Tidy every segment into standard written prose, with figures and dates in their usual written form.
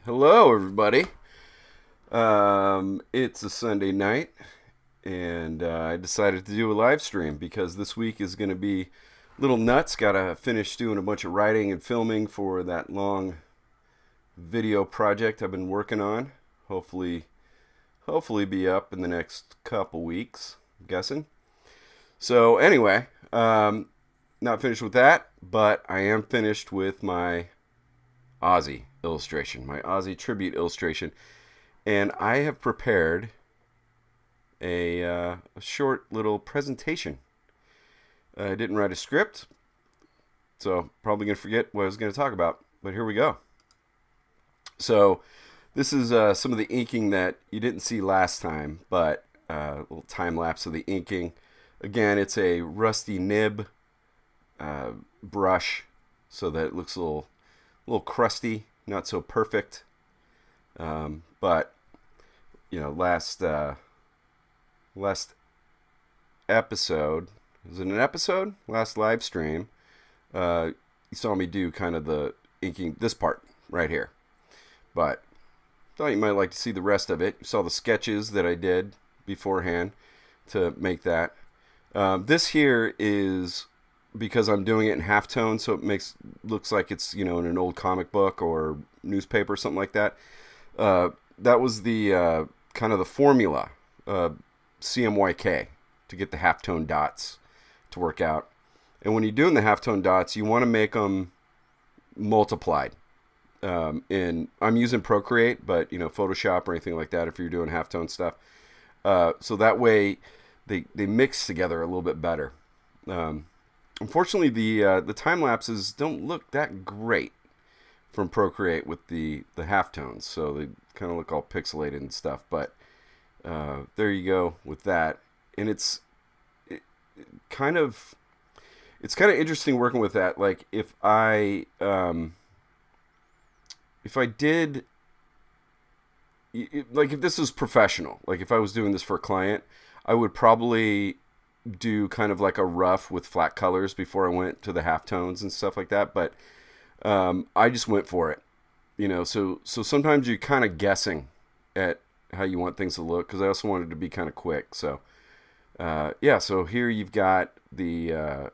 Hello, everybody. It's a Sunday night, and I decided to do a live stream because this week is going to be a little nuts. Got to finish doing a bunch of writing and filming for that long video project I've been working on. Hopefully, hopefully be up in the next couple weeks. I'm guessing. So anyway, not finished with that, but I am finished with my Ozzy illustration, my Ozzy tribute illustration, and I have prepared a short little presentation. I didn't write a script, so probably gonna forget what I was gonna talk about. But here we go. So this is some of the inking that you didn't see last time, but a little time lapse of the inking. Again, it's a rusty nib brush, so that it looks a little crusty, not so perfect. But last episode, was it an episode? Last live stream, you saw me do kind of the inking this part right here. But thought you might like to see the rest of it. You saw the sketches that I did beforehand to make that. This here is because I'm doing it in halftone, so it looks like it's in an old comic book or newspaper or something like that. That was the kind of the formula, CMYK, to get the halftone dots to work out. And when you're doing the halftone dots, you want to make them multiplied. I'm using Procreate, but Photoshop or anything like that if you're doing halftone stuff. So that way they mix together a little bit better. Unfortunately, the time lapses don't look that great from Procreate with the halftones, so they kind of look all pixelated and stuff. But there you go with that, and it's kind of interesting working with that. Like if I did, like if this was professional, like if I was doing this for a client, I would probably do kind of like a rough with flat colors before I went to the halftones and stuff like that. But I just went for it, So sometimes you're kind of guessing at how you want things to look, because I also wanted to be kind of quick. So yeah, so here you've got the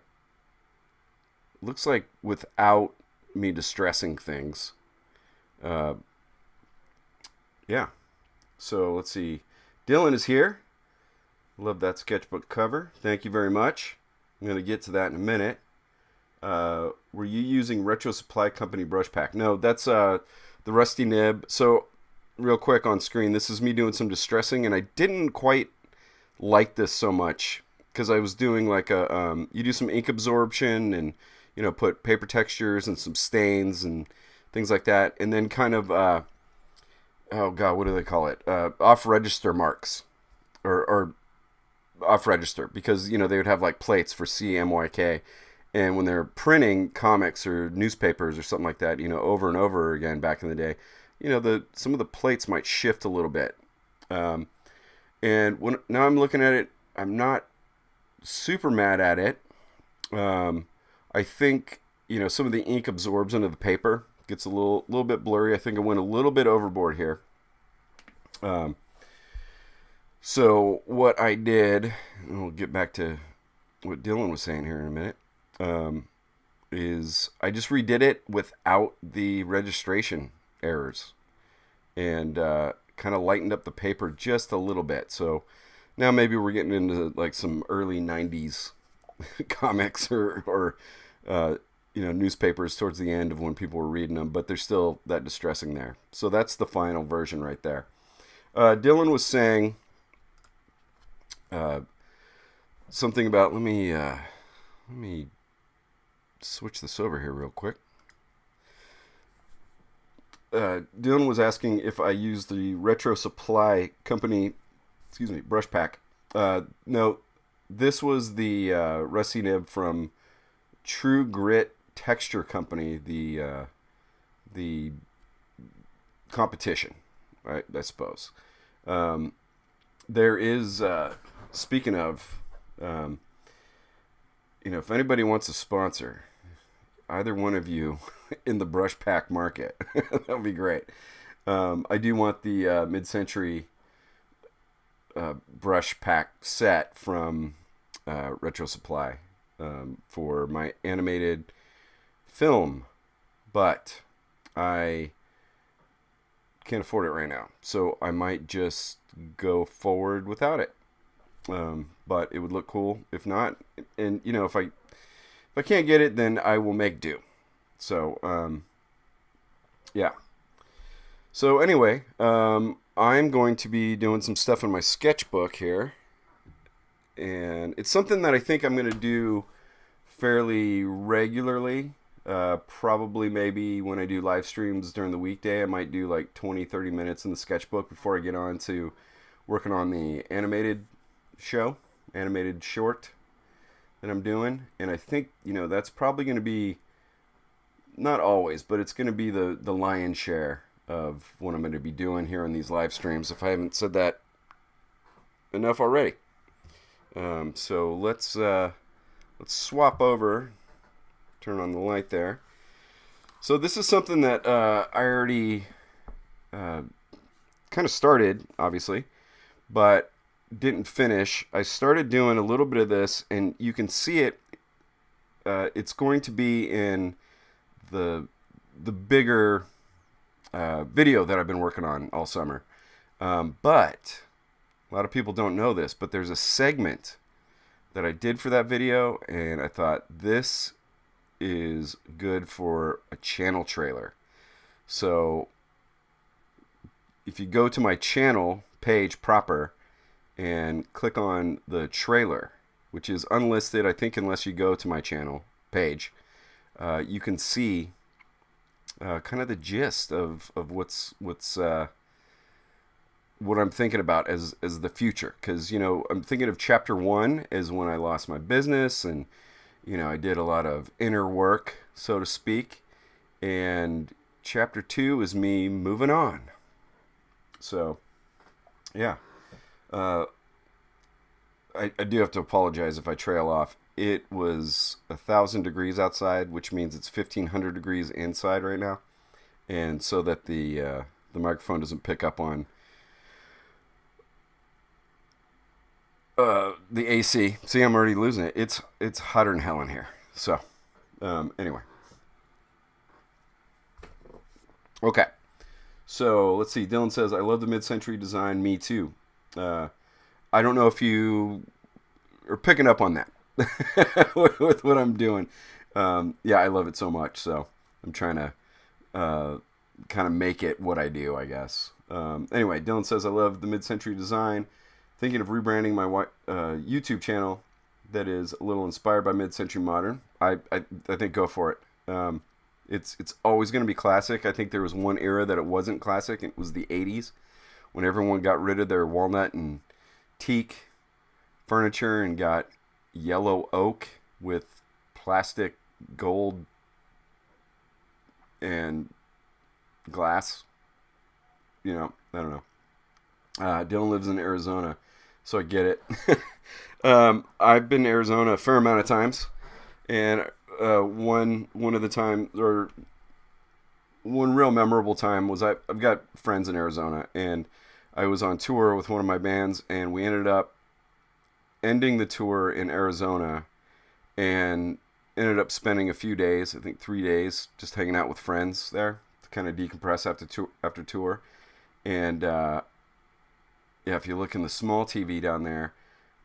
looks like without me distressing things. Yeah. So let's see. Dylan is here. Love that sketchbook cover. Thank you very much. I'm going to get to that in a minute. Were you using Retro Supply Company brush pack? No, that's the rusty nib. So real quick on screen, this is me doing some distressing, and I didn't quite like this so much because I was doing like you do some ink absorption and put paper textures and some stains and things like that, and then kind of oh god, what do they call it? Off register marks or off register, because they would have like plates for CMYK, and when they're printing comics or newspapers or something like that, over and over again back in the day, some of the plates might shift a little bit. And now I'm looking at it, I'm not super mad at it. I think some of the ink absorbs into the paper, gets a little bit blurry. I think I went a little bit overboard here. So what I did, and we'll get back to what Dylan was saying here in a minute, is I just redid it without the registration errors, and kind of lightened up the paper just a little bit. So now maybe we're getting into like some early 90s comics or newspapers towards the end of when people were reading them, but there's still that distressing there. So that's the final version right there. Dylan was saying something about, let me switch this over here real quick. Dylan was asking if I used the Retro Supply Company, brush pack. No, this was the Rusty Nib from True Grit Texture Company, the competition, right? I suppose. There is, speaking of, if anybody wants a sponsor, either one of you in the brush pack market, that would be great. I do want the mid-century brush pack set from Retro Supply for my animated film, but I can't afford it right now, so I might just go forward without it. But it would look cool if not, and you know, if I can't get it, then I will make do. So yeah. So anyway, I'm going to be doing some stuff in my sketchbook here, and it's something that I think I'm going to do fairly regularly. Probably maybe when I do live streams during the weekday, I might do like 20-30 minutes in the sketchbook before I get on to working on the animated short that I'm doing. And I think, you know, that's probably going to be, not always, but it's going to be the lion's share of what I'm going to be doing here on these live streams, if I haven't said that enough already. So let's swap over. Turn on the light there. So this is something that I already kind of started, obviously, but didn't finish. I started doing a little bit of this, and you can see it. It's going to be in the bigger video that I've been working on all summer. But a lot of people don't know this, but there's a segment that I did for that video, and I thought this is good for a channel trailer. So if you go to my channel page proper and click on the trailer, which is unlisted, I think, unless you go to my channel page, you can see kind of the gist of what I'm thinking about as the future. Because, you know, I'm thinking of chapter 1 as when I lost my business, and you know, I did a lot of inner work, so to speak. And chapter 2 is me moving on. So, yeah. I do have to apologize if I trail off. It was 1,000 degrees outside, which means it's 1,500 degrees inside right now. And so that the microphone doesn't pick up on the AC. See, I'm already losing it. It's hotter than hell in here. So, anyway. Okay. So, let's see. Dylan says, I love the mid-century design. Me too. I don't know if you are picking up on that with what I'm doing. Yeah, I love it so much. So, I'm trying to kind of make it what I do, I guess. Anyway, Dylan says, I love the mid-century design. Thinking of rebranding my YouTube channel that is a little inspired by mid-century modern. I think go for it. It's always going to be classic. I think there was one era that it wasn't classic. It was the 80s, when everyone got rid of their walnut and teak furniture and got yellow oak with plastic, gold, and glass. You know, I don't know. Dylan lives in Arizona, so I get it. I've been to Arizona a fair amount of times, and one of the times, or one real memorable time, was I've got friends in Arizona, and I was on tour with one of my bands, and we ended up ending the tour in Arizona, and ended up spending a few days, I think 3 days, just hanging out with friends there to kind of decompress after tour. And yeah, if you look in the small TV down there,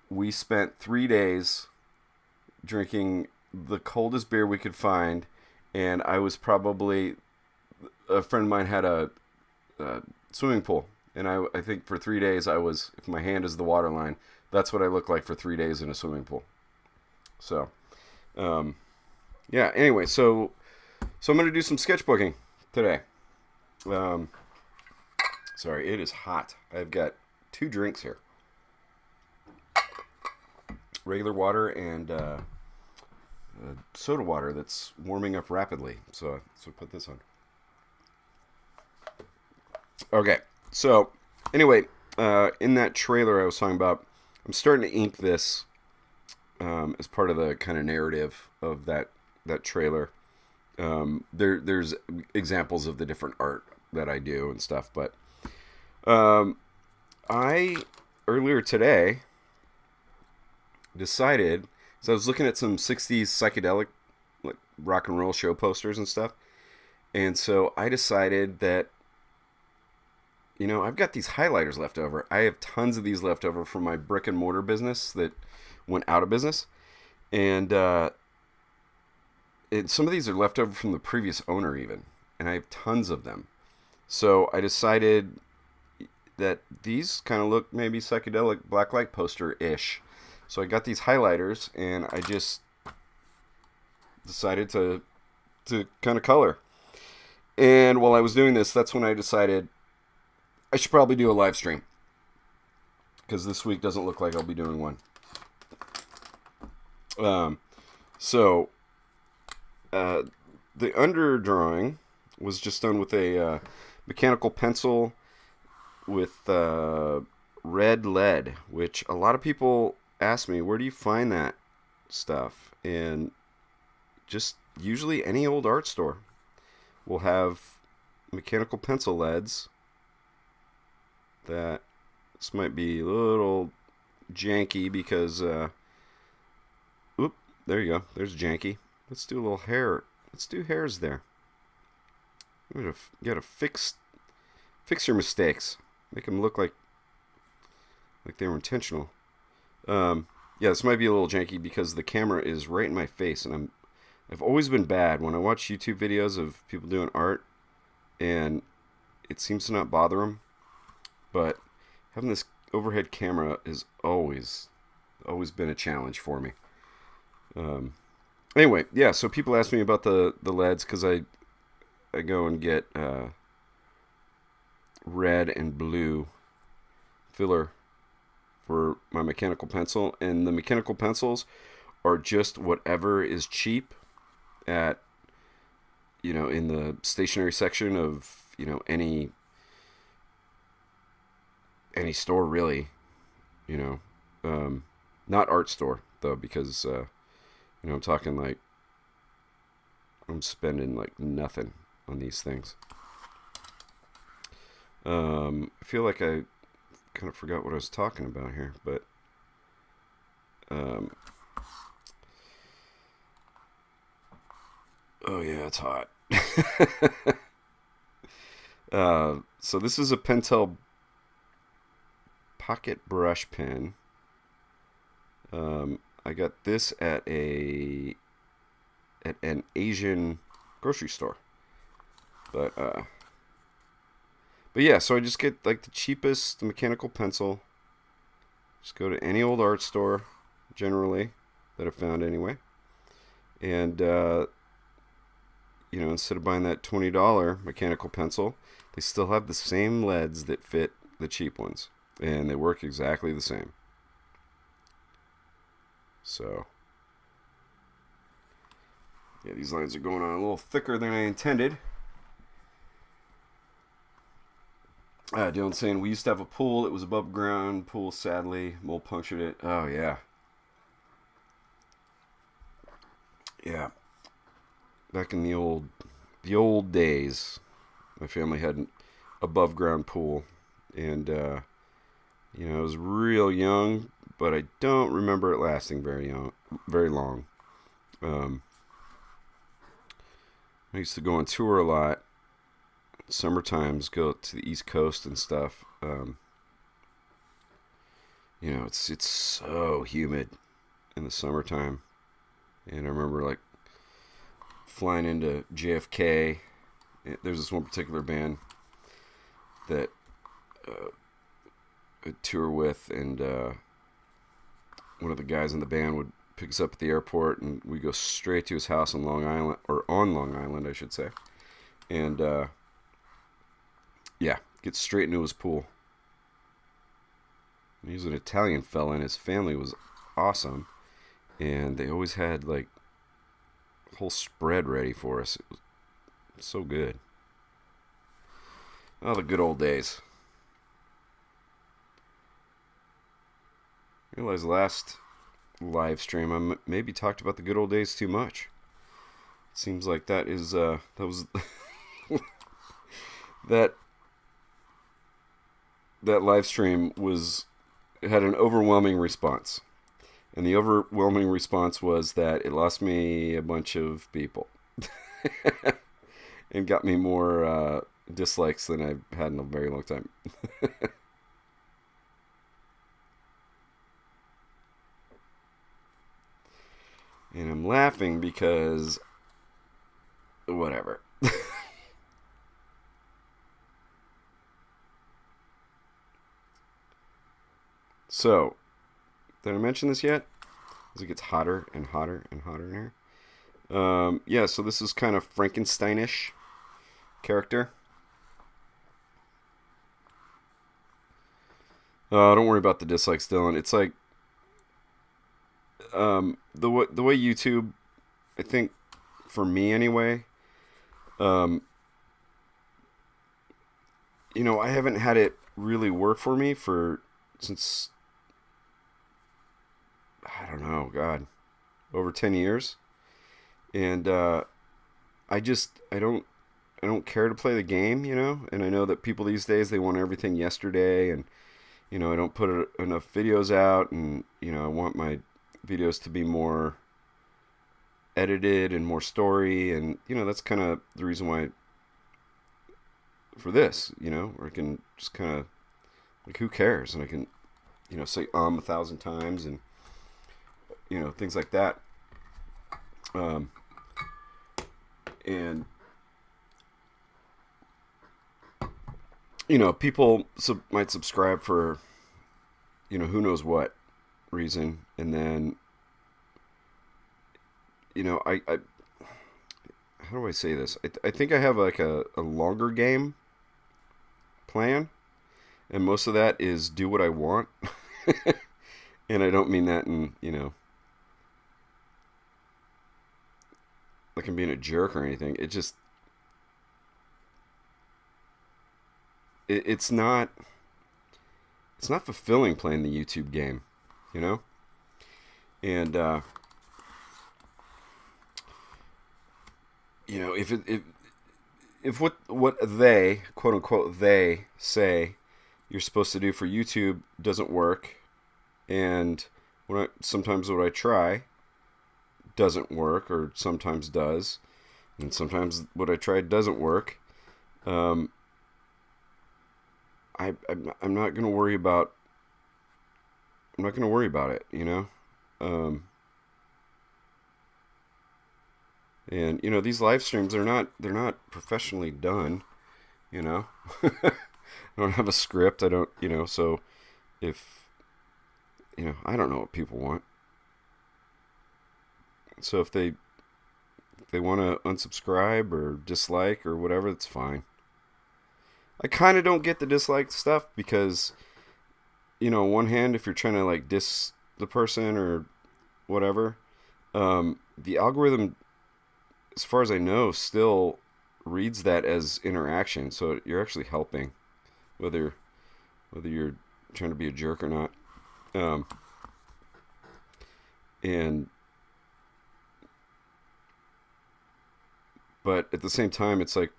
we spent 3 days drinking the coldest beer we could find, and I was probably, a friend of mine had a swimming pool, and I think for 3 days I was, if my hand is the water line, that's what I look like for 3 days in a swimming pool. So, yeah, anyway, so I'm going to do some sketchbooking today. Sorry, it is hot. I've got 2 drinks here. Regular water and soda water that's warming up rapidly. So put this on. Okay, so anyway, in that trailer I was talking about, I'm starting to ink this as part of the kind of narrative of that trailer. There's examples of the different art that I do and stuff. But I earlier today decided, so I was looking at some 60s psychedelic like rock and roll show posters and stuff. And so I decided that, I've got these highlighters left over. I have tons of these left over from my brick and mortar business that went out of business. And some of these are left over from the previous owner even. And I have tons of them. So I decided that these kind of look maybe psychedelic blacklight poster-ish. So I got these highlighters and I just decided to kind of color. And while I was doing this, that's when I decided I should probably do a live stream. Because this week doesn't look like I'll be doing one. The underdrawing was just done with a mechanical pencil with red lead, which a lot of people ask me, where do you find that stuff? And just usually any old art store will have mechanical pencil leads. That this might be a little janky because there you go, there's janky. Let's do a little hair. Let's do hairs there. You gotta fix your mistakes, make them look like they were intentional. This might be a little janky because the camera is right in my face, and I've always been bad when I watch YouTube videos of people doing art, and it seems to not bother them. But having this overhead camera has always been a challenge for me. Anyway, yeah. So people ask me about the leads because I go and get red and blue filler for my mechanical pencil, and the mechanical pencils are just whatever is cheap at in the stationery section of any store really, not art store though, because I'm talking like I'm spending like nothing on these things. I feel like I kind of forgot what I was talking about here, but oh yeah, it's hot. So this is a Pentel pocket brush pen. I got this at an Asian grocery store, but yeah. So I just get like the cheapest mechanical pencil. Just go to any old art store, generally that I've found anyway, and instead of buying that $20 mechanical pencil, they still have the same leads that fit the cheap ones. And they work exactly the same. So, yeah, these lines are going on a little thicker than I intended. Dylan's saying, we used to have a pool. It was above ground pool, sadly. Mold punctured it. Oh, yeah. Yeah. Back in the old days, my family had an above ground pool. And, I was real young, but I don't remember it lasting very long. I used to go on tour a lot. Summer times, go to the East Coast and stuff. It's so humid in the summertime. And I remember like flying into JFK. There's this one particular band that I tour with, and one of the guys in the band would pick us up at the airport, and we go straight to his house on Long Island, I should say, and get straight into his pool. He was an Italian fella, and his family was awesome, and they always had like a whole spread ready for us. It was so good. Oh, the good old days. I realized last live stream I maybe talked about the good old days too much. It seems like that was that live stream had an overwhelming response. And the overwhelming response was that it lost me a bunch of people. And got me more dislikes than I've had in a very long time. And I'm laughing because whatever. So, did I mention this yet? As it gets hotter and hotter and hotter in here. Yeah, so this is kind of Frankensteinish character. Don't worry about the dislikes, Dylan. It's like the way YouTube, I think, for me anyway, I haven't had it really work for me since I don't know, God, over 10 years, and I don't care to play the game, and I know that people these days, they want everything yesterday, and I don't put enough videos out, and I want my videos to be more edited and more story, and that's kind of the reason why for this, where I can just kind of like, who cares, and I can say 1,000 times, and things like that, and people might subscribe for who knows what reason, and then I how do I say this? I think I have like a longer game plan, and most of that is do what I want. And I don't mean that in like I'm being a jerk or anything. It just it's not fulfilling playing the YouTube game, and if what they, quote unquote, they say you're supposed to do for YouTube doesn't work, and sometimes what I try doesn't work, or sometimes does, and sometimes what I tried doesn't work, I'm not gonna worry about it, and these live streams, they're not professionally done, I don't have a script, I don't, so if I don't know what people want, so if they want to unsubscribe or dislike or whatever, it's fine. I kind of don't get the dislike stuff because, on one hand, if you're trying to like diss the person or whatever, the algorithm, as far as I know, still reads that as interaction. So you're actually helping, whether you're trying to be a jerk or not. But at the same time, it's like,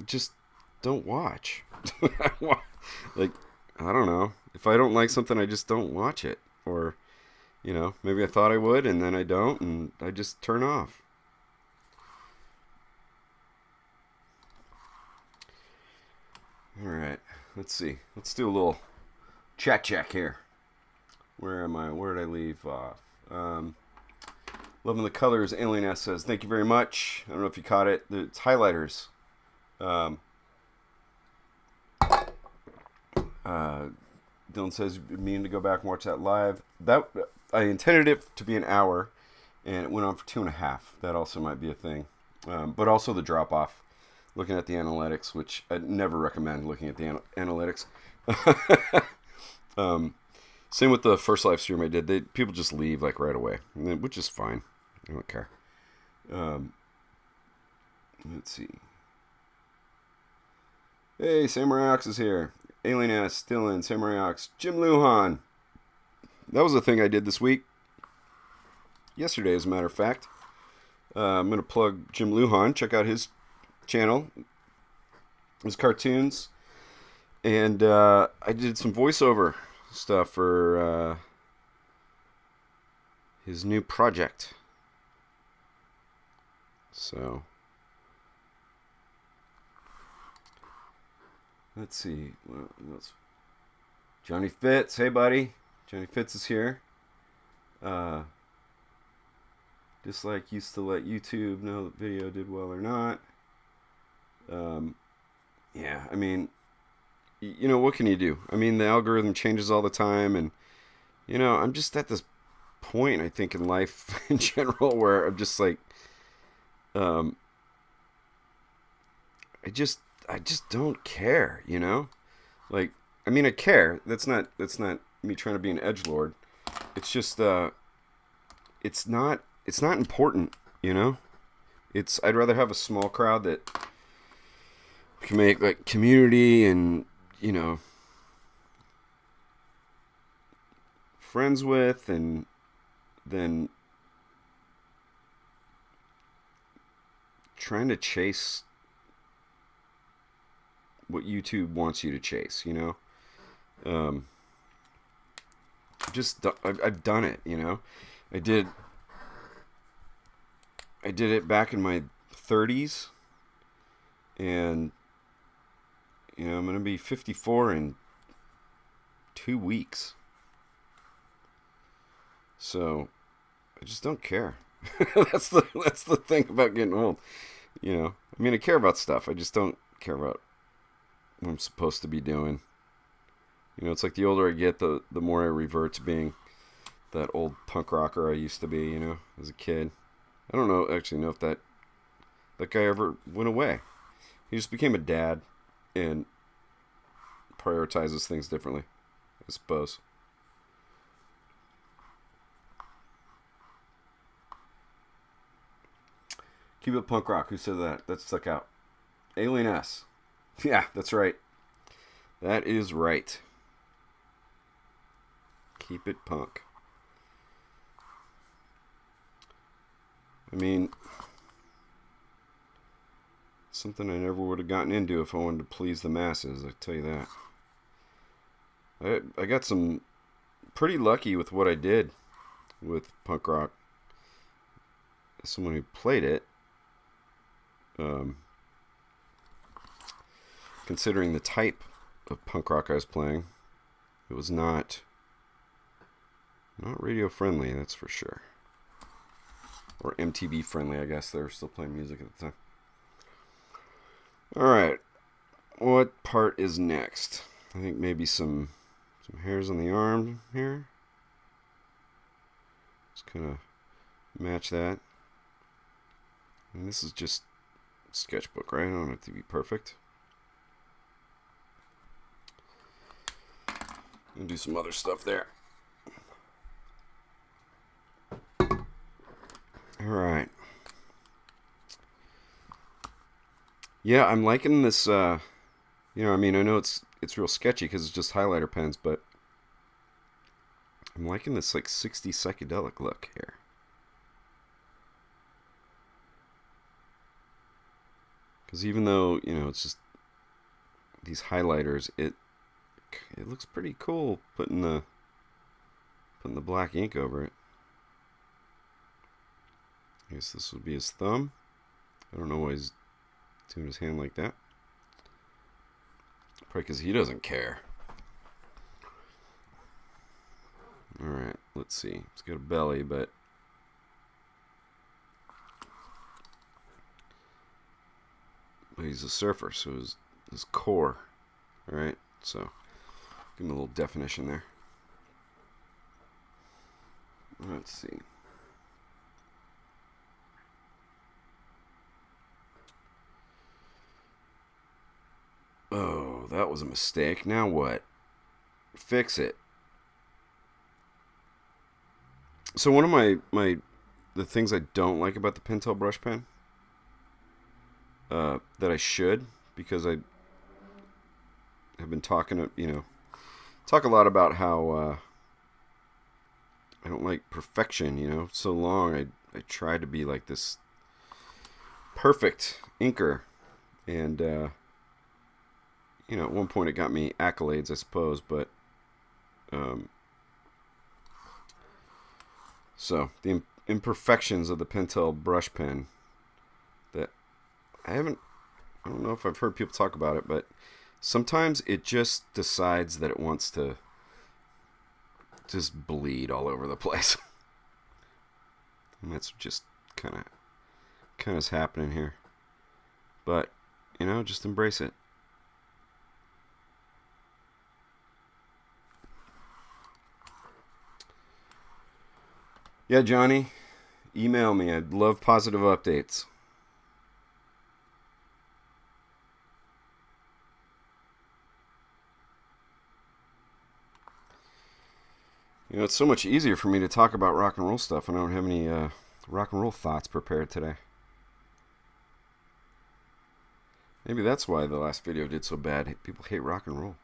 just don't watch. Like, I don't know. If I don't like something, I just don't watch it. Or, maybe I thought I would, and then I don't, and I just turn off. All right, let's see. Let's do a little chat check here. Where am I? Where did I leave off? Loving the colors. Alien S says, thank you very much. I don't know if you caught it. It's highlighters. Dylan says, meaning to go back and watch that live. That I intended it to be an hour, and it went on for 2.5. That also might be a thing. But also the drop off. Looking at the analytics, which I'd never recommend looking at the analytics. Same with the first live stream I did. People just leave like right away, which is fine. I don't care. Let's see. Hey, Samurai Ox is here. Alien S, Dylan, Samurai Ox, Jim Luhan. That was a thing I did this week. Yesterday, as a matter of fact. I'm going to plug Jim Luhan. Check out his channel. It was cartoons, and I did some voiceover stuff for his new project. So let's see. What else? Johnny Fitz, hey buddy. Johnny Fitz is here. Dislike used to let YouTube know that video did well or not. Yeah, I mean, you know, what can you do? I mean, the algorithm changes all the time, and you know, I'm just at this point, I think, in life in general, where I'm just like, um, I just don't care, you know. Like, I mean, I care. That's not me trying to be an edgelord. It's just, it's not important, you know. I'd rather have a small crowd that can make like community and, you know, friends with, and then trying to chase what YouTube wants you to chase, you know. I've done it, you know. I did it back in my 30s, and you know, I'm gonna be 54 in 2 weeks. So I just don't care. That's the thing about getting old. You know, I mean, I care about stuff. I just don't care about what I'm supposed to be doing. You know, it's like the older I get, the more I revert to being that old punk rocker I used to be, you know, as a kid. I don't know, actually know if that guy ever went away. He just became a dad and prioritizes things differently, I suppose. Keep it punk rock. Who said that? That stuck out. Alien S. Yeah, that's right. That is right. Keep it punk. I mean, something I never would have gotten into if I wanted to please the masses, I tell you that. I got some pretty lucky with what I did with punk rock. As someone who played it, considering the type of punk rock I was playing, it was not radio friendly, that's for sure. Or MTV friendly, I guess. They were still playing music at the time. Alright. What part is next? I think maybe some hairs on the arm here. Just kind of match that. And this is just Sketchbook, right? I don't have to be perfect. And do some other stuff there. Alright. Yeah, I'm liking this, you know, I mean, I know it's real sketchy because it's just highlighter pens, but I'm liking this, like, 60s psychedelic look here. Because even though, you know, it's just these highlighters, it looks pretty cool putting the black ink over it. I guess this would be his thumb. I don't know why he's doing his hand like that. Probably because he doesn't care. Alright, let's see. He's got a belly, but he's a surfer, so his core. Alright, so give him a little definition there. Let's see. Oh, that was a mistake. Now what? Fix it. So one of the things I don't like about the Pentel brush pen, that I should, because I have been talking, you know, talk a lot about how I don't like perfection, you know. So long I tried to be like this perfect inker, and you know, at one point it got me accolades, I suppose, but so the imperfections of the Pentel brush pen that I don't know if I've heard people talk about it, but sometimes it just decides that it wants to just bleed all over the place. And that's just kind of is happening here. But, you know, just embrace it. Yeah, Johnny, email me. I'd love positive updates. You know, it's so much easier for me to talk about rock and roll stuff when I don't have any rock and roll thoughts prepared today. Maybe that's why the last video did so bad. People hate rock and roll.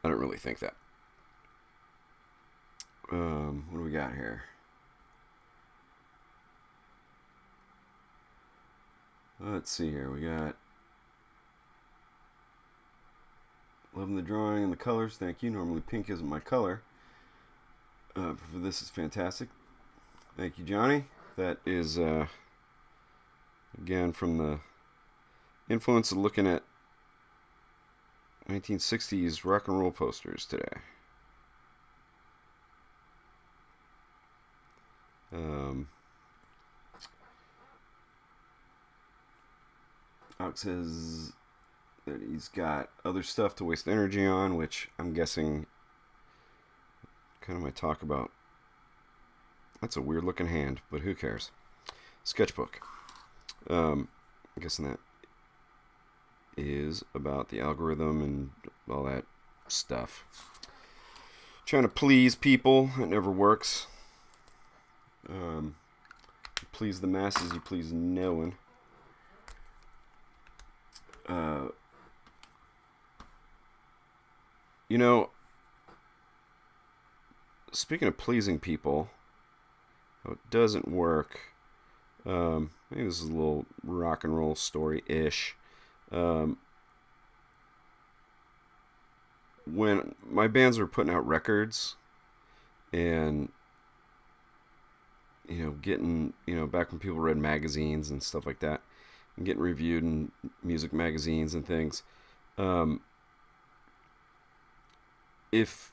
I don't really think that. What do we got here? Let's see here. We got loving the drawing and the colors. Thank you. Normally pink isn't my color. For this is fantastic. Thank you, Johnny. That is, again, from the influence of looking at 1960s rock and roll posters today. Alex says that he's got other stuff to waste energy on, which I'm guessing kind of might talk about. That's a weird looking hand, but who cares? Sketchbook. I'm guessing that is about the algorithm and all that stuff. Trying to please people, it never works. You please the masses, you please no one. You know, speaking of pleasing people, how it doesn't work. Maybe this is a little rock and roll story-ish. When my bands were putting out records and, you know, getting, you know, back when people read magazines and stuff like that, and getting reviewed in music magazines and things, if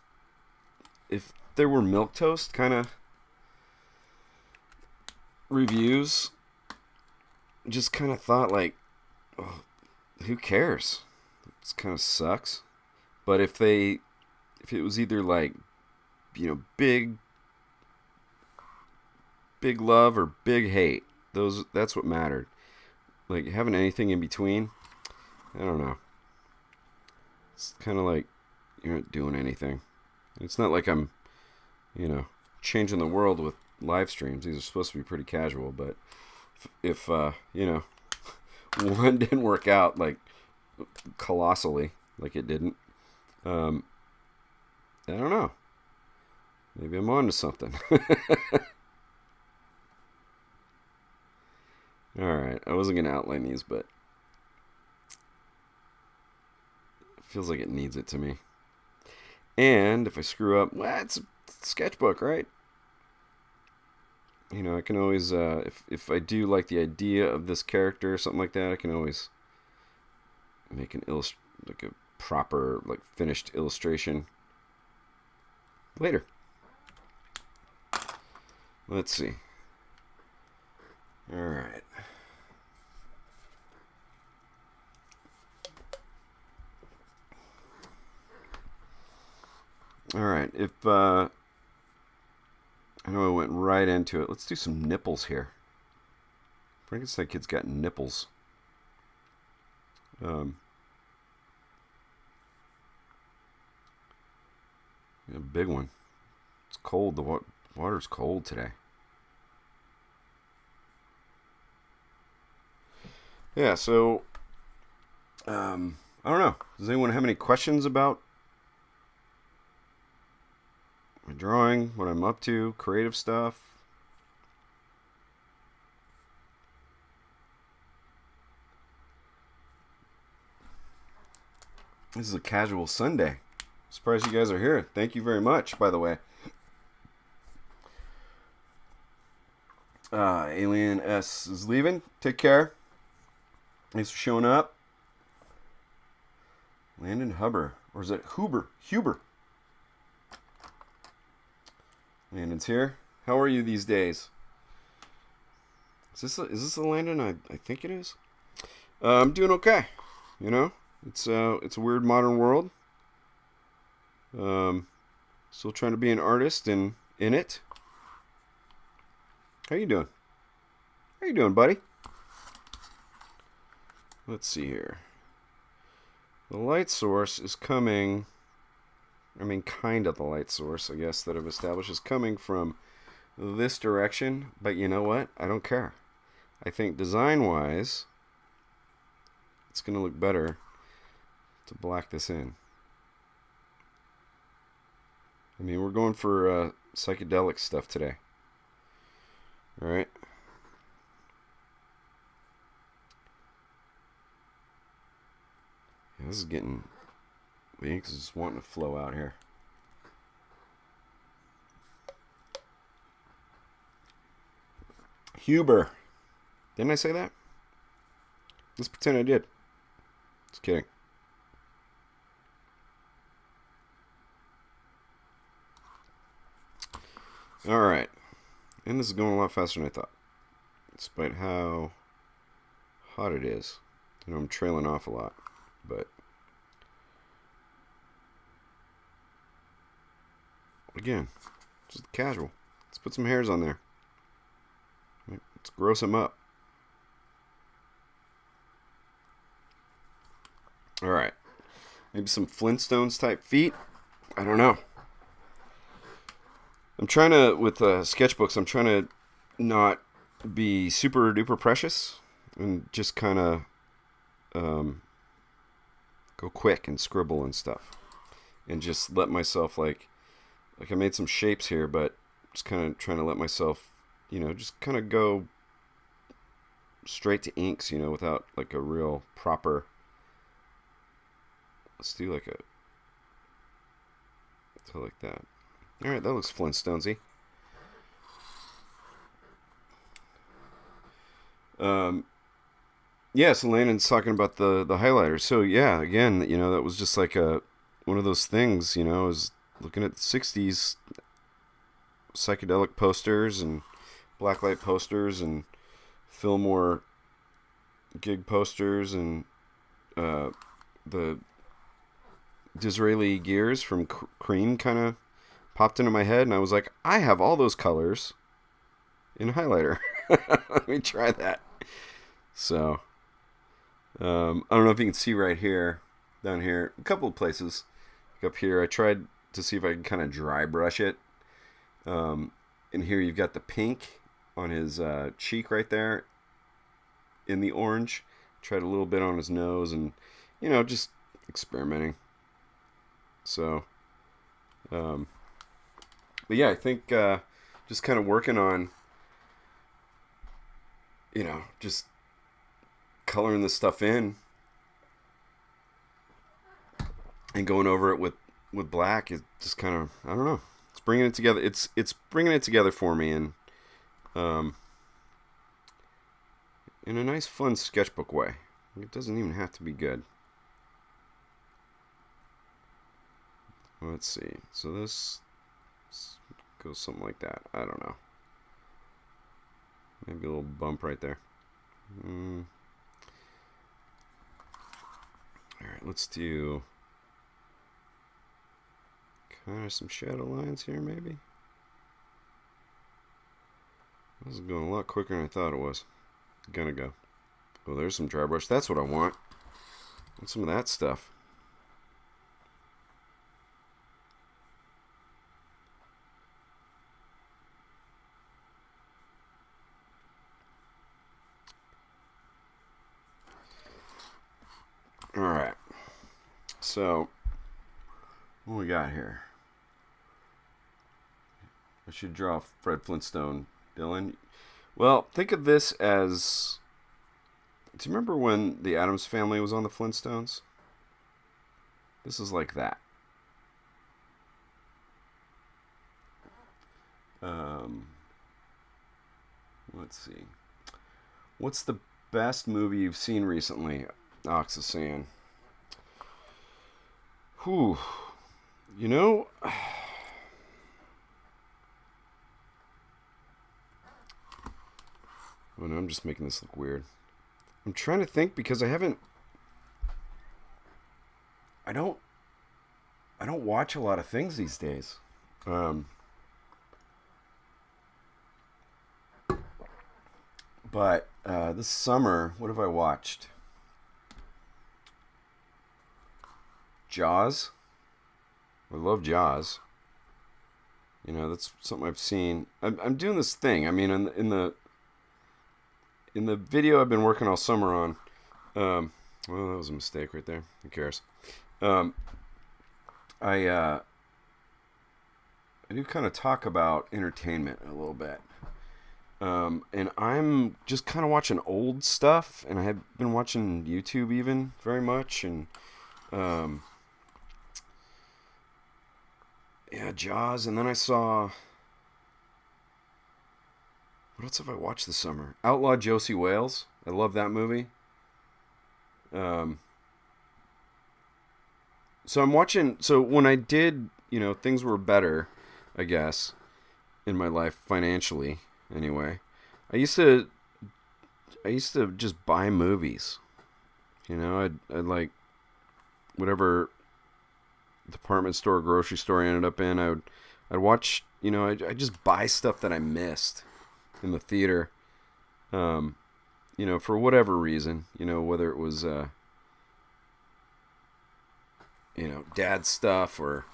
there were milquetoast kind of reviews, just kind of thought like, oh, who cares? It kind of sucks. But if it was either like, you know, big love or big hate, that's what mattered. Like having anything in between, I don't know. It's kind of like you're not doing anything. It's not like I'm, you know, changing the world with live streams. These are supposed to be pretty casual, but if you know, one didn't work out like colossally, like it didn't, I don't know. Maybe I'm on to something. Alright, I wasn't going to outline these, but it feels like it needs it to me. And if I screw up, well, it's a sketchbook, right? You know, I can always, if I do like the idea of this character or something like that, I can always make like a proper, like, finished illustration later. Let's see. Alright. Alright, if, I know I went right into it. Let's do some nipples here. Frankenstein Kid's got nipples. A big one. It's cold. The water's cold today. Yeah, so I don't know. Does anyone have any questions about my drawing, what I'm up to, creative stuff? This is a casual Sunday. Surprised you guys are here. Thank you very much, by the way. Alien S is leaving. Take care. Thanks for showing up. Landon Huber. Or is it Huber? Huber. Landon's here. How are you these days? Is this a Landon? I think it is. I'm doing okay. You know, it's a weird modern world. Still trying to be an artist in it. How you doing? How you doing, buddy? Let's see here. The light source is coming. I mean, kind of the light source, I guess, that I've established is coming from this direction. But you know what? I don't care. I think design-wise, it's going to look better to black this in. I mean, we're going for psychedelic stuff today. All right. Yeah, this is getting... The ink is just wanting to flow out here. Huber. Didn't I say that? Let's pretend I did. Just kidding. Alright. And this is going a lot faster than I thought. Despite how hot it is. You know, I'm trailing off a lot. But again, just casual. Let's put some hairs on there. Let's gross them up. Alright. Maybe some Flintstones type feet. I don't know. I'm trying to, with sketchbooks, I'm trying to not be super duper precious. And just kind of go quick and scribble and stuff. And just let myself, like I made some shapes here, but just kind of trying to let myself, you know, just kind of go straight to inks, you know, without like a real proper... Let's do like that. Alright, that looks Flintstonesy. Yeah, so Landon's talking about the highlighters. So yeah, again, you know, that was just like one of those things, you know, is looking at the 60s psychedelic posters and blacklight posters and Fillmore gig posters and the Disraeli gears from Cream kind of popped into my head, and I was like, I have all those colors in highlighter. Let me try that. So I don't know if you can see right here, down here, a couple of places. Like up here, I tried to see if I can kind of dry brush it. And here you've got the pink on his cheek right there in the orange. Tried a little bit on his nose and, you know, just experimenting. So, but yeah, I think just kind of working on, you know, just coloring this stuff in and going over it with black is just kind of, I don't know, it's bringing it together. It's bringing it together for me, and in a nice, fun sketchbook way. It doesn't even have to be good. Let's see. So this goes something like that. I don't know. Maybe a little bump right there. Alright, let's do kind of some shadow lines here, maybe. This is going a lot quicker than I thought it was. Gonna go. Oh, there's some dry brush. That's what I want. I want some of that stuff. Alright. So, what we got here? I should draw Fred Flintstone, Dylan. Well, think of this as... Do you remember when the Addams Family was on the Flintstones? This is like that. Let's see. What's the best movie you've seen recently? Ox is saying. Whew. You know, oh no, I'm just making this look weird. I'm trying to think because I don't watch a lot of things these days. But this summer, what have I watched? Jaws. I love Jaws. You know, that's something I've seen. I'm doing this thing. I mean, in the video I've been working all summer on. Well, that was a mistake right there. Who cares? I do kind of talk about entertainment a little bit. And I'm just kind of watching old stuff, and I have been watching YouTube even very much, and yeah, Jaws, and then I saw, what else have I watched this summer? Outlaw Josie Wales. I love that movie. So I'm watching, so when I did, you know, things were better, I guess, in my life financially. Anyway, I used to just buy movies. You know, I'd like whatever department store, grocery store I ended up in. I'd watch. You know, I'd just buy stuff that I missed in the theater. You know, for whatever reason. You know, whether it was you know, dad stuff or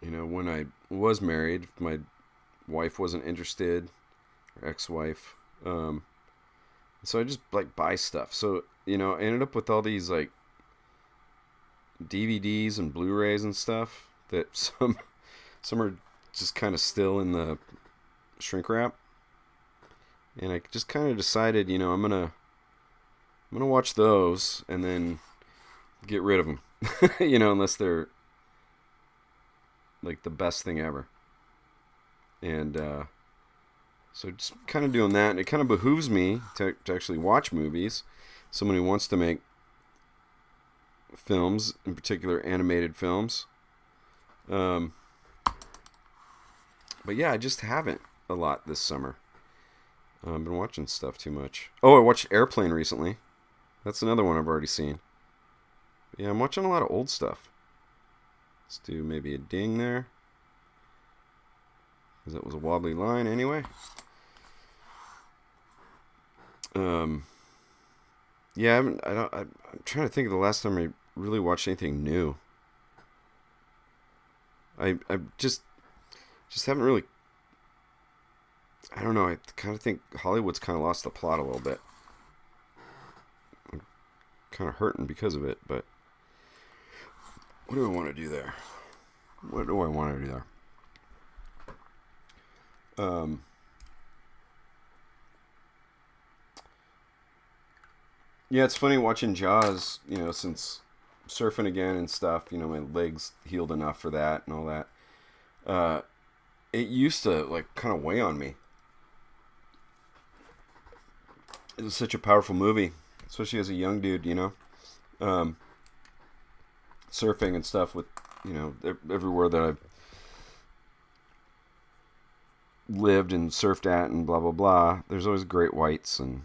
you know, when I was married, my wife wasn't interested, or ex-wife. So I just like buy stuff. So, you know, I ended up with all these like DVDs and Blu-rays and stuff that some are just kind of still in the shrink wrap. And I just kind of decided, you know, I'm gonna watch those and then get rid of them. You know, unless they're like the best thing ever. And so just kind of doing that, and it kind of behooves me to actually watch movies. Someone who wants to make films, in particular animated films. But yeah, I just haven't a lot this summer. I've been watching stuff too much. Oh, I watched Airplane recently. That's another one I've already seen. Yeah, I'm watching a lot of old stuff. Let's do maybe a ding there, because that was a wobbly line anyway. Yeah, I'm trying to think of the last time I really watched anything new. I just haven't really. I don't know. I kind of think Hollywood's kind of lost the plot a little bit. I'm kind of hurting because of it, but what do I want to do there? What do I want to do there? Yeah, it's funny watching Jaws, you know, since surfing again and stuff, you know, my legs healed enough for that and all that. It used to, like, kind of weigh on me. It was such a powerful movie, especially as a young dude, you know. Surfing and stuff with, you know, everywhere that I've lived and surfed at and blah, blah, blah. There's always great whites and,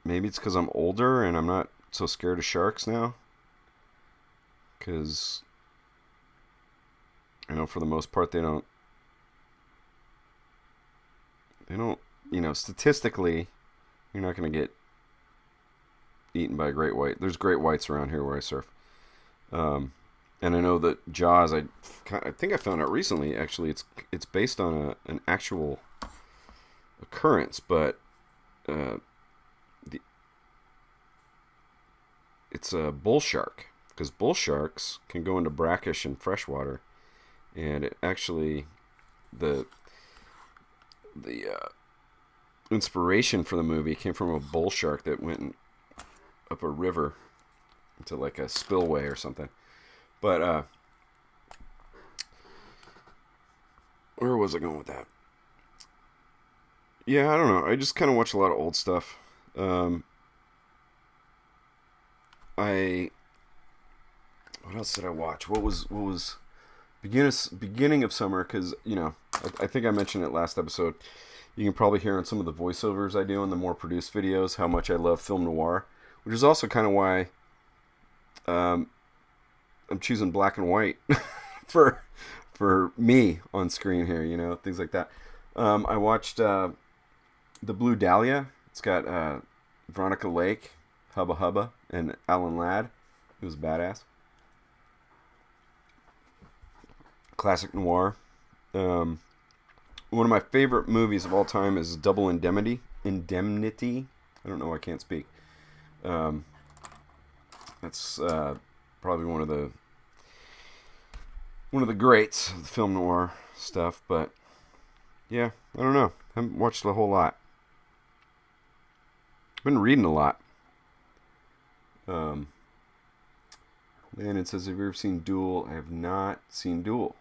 maybe it's because I'm older and I'm not so scared of sharks now. Because, I know for the most part they don't, you know, statistically, you're not going to get eaten by a great white. There's great whites around here where I surf. And I know that Jaws, I think I found out recently, actually, it's based on an actual occurrence, but it's a bull shark, because bull sharks can go into brackish and freshwater, and it actually the inspiration for the movie came from a bull shark that went up a river into like a spillway or something. But where was I going with that? Yeah, I don't know. I just kind of watch a lot of old stuff. What else did I watch? What was beginning of summer? Because I think I mentioned it last episode. You can probably hear on some of the voiceovers I do on the more produced videos how much I love film noir, which is also kind of why I'm choosing black and white for me on screen here. Things like that. I watched The Blue Dahlia. It's got Veronica Lake, Hubba Hubba, and Alan Ladd. It was badass. Classic noir. One of my favorite movies of all time is Double Indemnity. I don't know. I can't speak. That's probably one of the greats of the film noir stuff. But yeah, I don't know. I haven't watched a whole lot. I've been reading a lot. And it says, have you ever seen Duel? I have not seen Duel.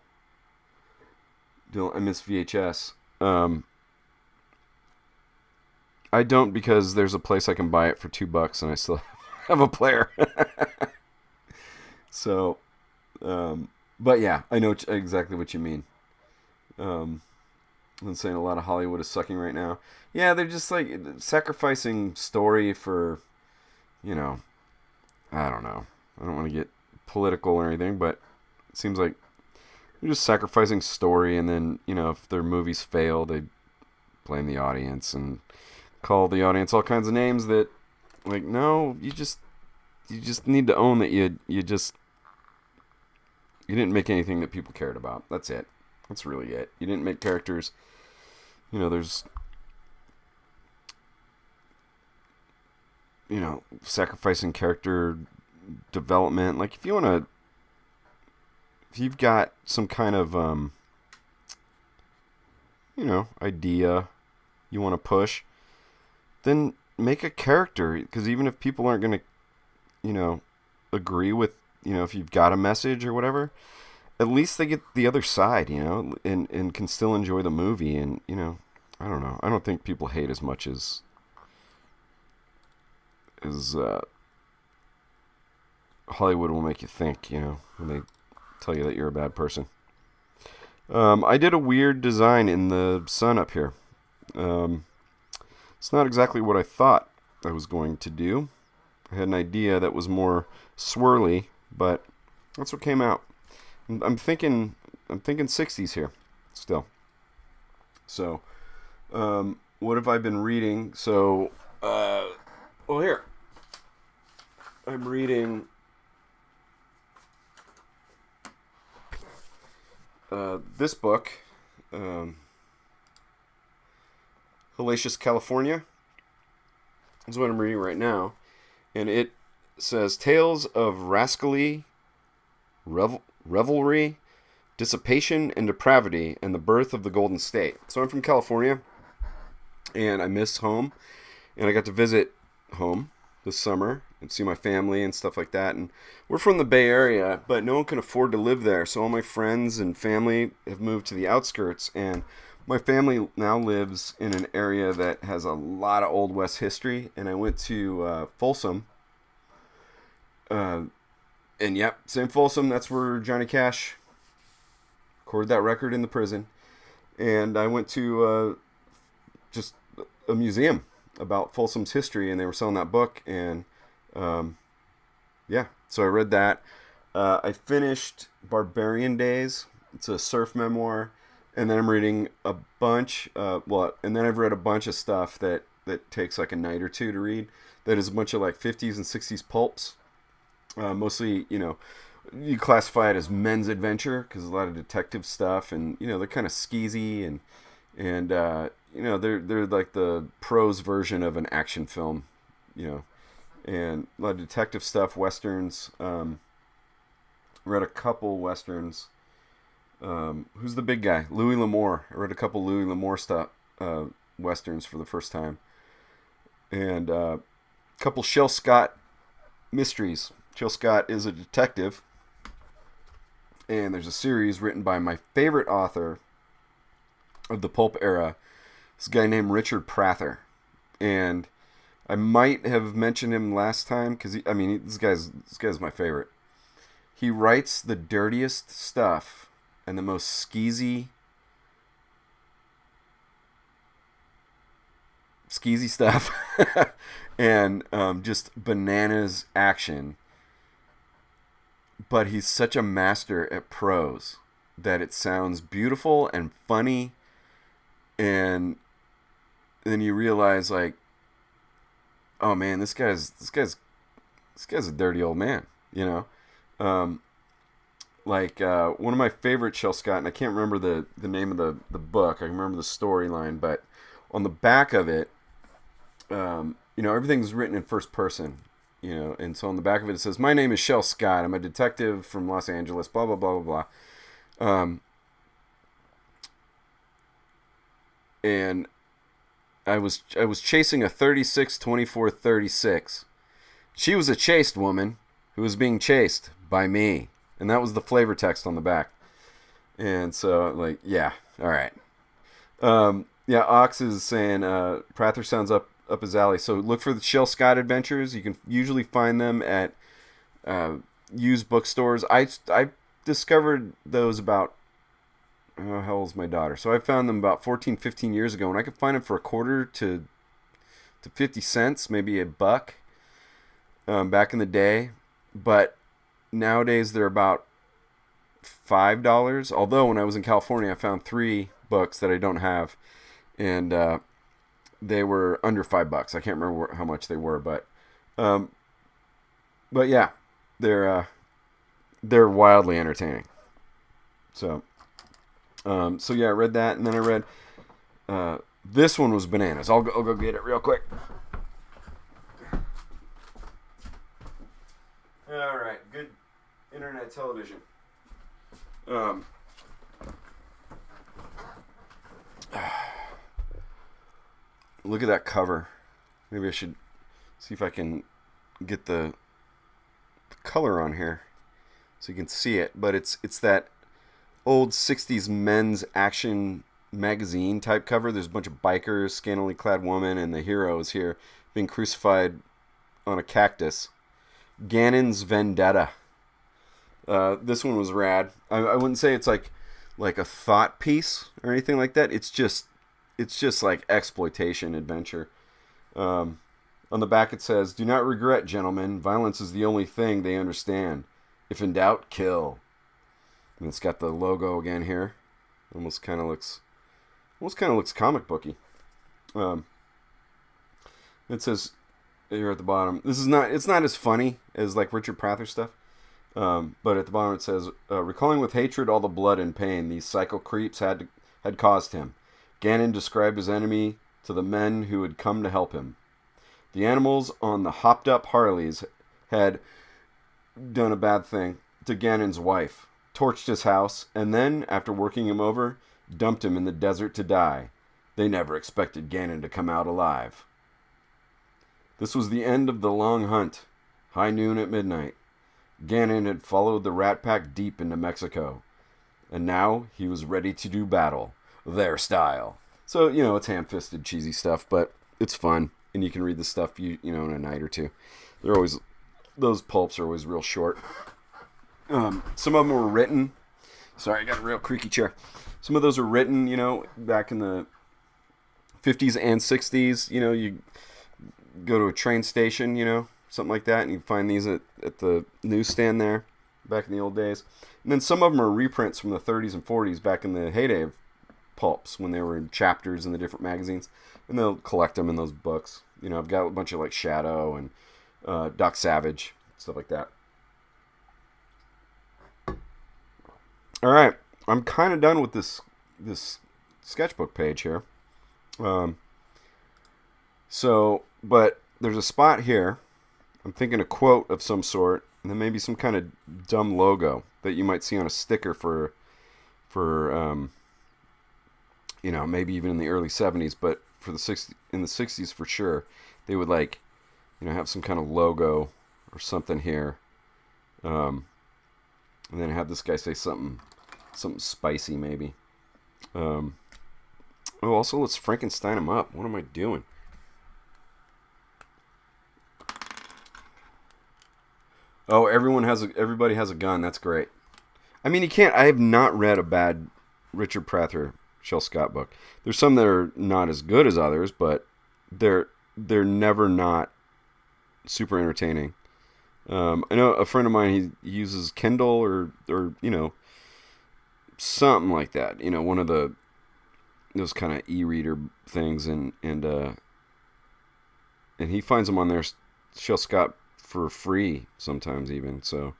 I miss VHS. I don't, because there's a place I can buy it for $2 and I still have a player. So, but yeah, I know exactly what you mean. I'm saying a lot of Hollywood is sucking right now. Yeah, they're just like sacrificing story for, I don't know. I don't want to get political or anything, but it seems like they're just sacrificing story, and then, if their movies fail, they blame the audience and call the audience all kinds of names that, like, no, you just need to own that you didn't make anything that people cared about. That's it. That's really it. You didn't make characters. There's sacrificing character development. Like, if you've got some kind of idea you want to push, then make a character. Because even if people aren't going to agree with, if you've got a message or whatever, at least they get the other side, and can still enjoy the movie. And I don't know, I don't think people hate as much as Hollywood will make you think, when they tell you that you're a bad person. I did a weird design in the sun up here. It's not exactly what I thought I was going to do. I had an idea that was more swirly, but that's what came out. I'm thinking 60s here still. So, what have I been reading? So, here. I'm reading this book, Hellacious California, is what I'm reading right now, and it says Tales of Rascally, Revelry, Dissipation, and Depravity, and the Birth of the Golden State. So I'm from California, and I miss home, and I got to visit home this summer and see my family and stuff like that. And we're from the Bay Area, but no one can afford to live there, so all my friends and family have moved to the outskirts, and my family now lives in an area that has a lot of Old West history. And I went to Folsom, and yep, same Folsom, that's where Johnny Cash recorded that record in the prison. And I went to just a museum about Folsom's history, and they were selling that book, and yeah, so I read that. I finished Barbarian Days. It's a surf memoir, and then I'm reading a bunch, and then I've read a bunch of stuff that takes like a night or two to read, that is a bunch of like 50s and 60s pulps. Mostly, you classify it as men's adventure, because a lot of detective stuff, and, they're kind of skeezy, and they're like the prose version of an action film, and a lot of detective stuff, westerns. Read a couple westerns. Who's the big guy? Louis L'Amour. I read a couple Louis L'Amour stuff, westerns for the first time, and a couple Shel Scott mysteries. Shel Scott is a detective, and there's a series written by my favorite author of the pulp era, this guy named Richard Prather, and I might have mentioned him last time because this guy's my favorite. He writes the dirtiest stuff and the most skeezy stuff and just bananas action. But he's such a master at prose that it sounds beautiful and funny, and then you realize, like, oh man, this guy's a dirty old man, you know. One of my favorite Shel Scott, and I can't remember the name of the book. I can remember the storyline, but on the back of it, everything's written in first person, and so on the back of it says, "My name is Shel Scott. I'm a detective from Los Angeles, blah, blah, blah, blah, blah." And I was chasing a 36-24-36. She was a chaste woman who was being chased by me. And that was the flavor text on the back. And so, like, yeah, all right. Ox is saying Prather sounds up his alley. So look for the Shel Scott adventures. You can usually find them at used bookstores. I discovered those about, how old is my daughter? So I found them about 14, 15 years ago, and I could find them for a quarter to 50 cents, maybe a buck back in the day. But nowadays they're about $5. Although when I was in California, I found 3 books that I don't have, and they were under $5. I can't remember how much they were, but yeah, they're wildly entertaining. So yeah, I read that, and then I read this one was bananas. I'll go get it real quick. All right, good internet television. Look at that cover. Maybe I should see if I can get the color on here so you can see it. But it's that old 60s men's action magazine type cover. There's a bunch of bikers, scantily clad woman, and the hero is here being crucified on a cactus. Ganon's Vendetta. This one was rad. I wouldn't say it's like a thought piece or anything like that. It's just like exploitation adventure. On the back it says, "Do not regret, gentlemen. Violence is the only thing they understand. If in doubt, kill." And it's got the logo again here. Almost kind of looks comic booky. It says here at the bottom, it's not as funny as like Richard Prather stuff. But at the bottom it says, recalling with hatred all the blood and pain these psycho creeps had caused him, Ganon described his enemy to the men who had come to help him. The animals on the hopped up Harleys had done a bad thing to Ganon's wife, torched his house, and then, after working him over, dumped him in the desert to die. They never expected Ganon to come out alive. This was the end of the long hunt. High noon at midnight. Ganon had followed the Rat Pack deep into Mexico, and now he was ready to do battle, their style. So, it's ham-fisted, cheesy stuff, but it's fun, and you can read the stuff, in a night or two. Those pulps are always real short. Some of them were written. Sorry, I got a real creaky chair. Some of those are written, back in the 50s and 60s. You go to a train station, something like that, and you find these at the newsstand there back in the old days. And then some of them are reprints from the 30s and 40s back in the heyday of pulps when they were in chapters in the different magazines. And they'll collect them in those books. I've got a bunch of like Shadow and Doc Savage, stuff like that. All right, I'm kind of done with this sketchbook page here. But there's a spot here. I'm thinking a quote of some sort, and then maybe some kind of dumb logo that you might see on a sticker for maybe even in the early 70s. But for in the 60s for sure, they would like, have some kind of logo or something here, and then have this guy say something spicy maybe. Also let's Frankenstein him up. What am I doing? Oh, everybody has a gun. That's great. I mean, I have not read a bad Richard Prather Shel Scott book. There's some that are not as good as others, but they're never not super entertaining. I know a friend of mine, he uses Kindle or something like that. One of those kind of e-reader things, and he finds them on there, Shel Scott, for free sometimes even. So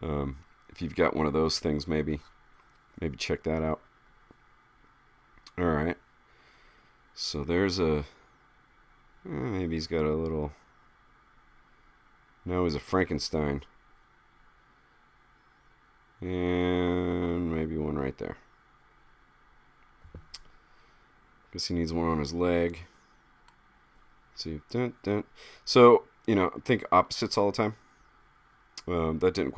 if you've got one of those things, maybe check that out. All right. So there's maybe he's got a little. No, he's a Frankenstein. And maybe one right there. Guess he needs one on his leg. Let's see. Dun, dun. So, think opposites all the time. That didn't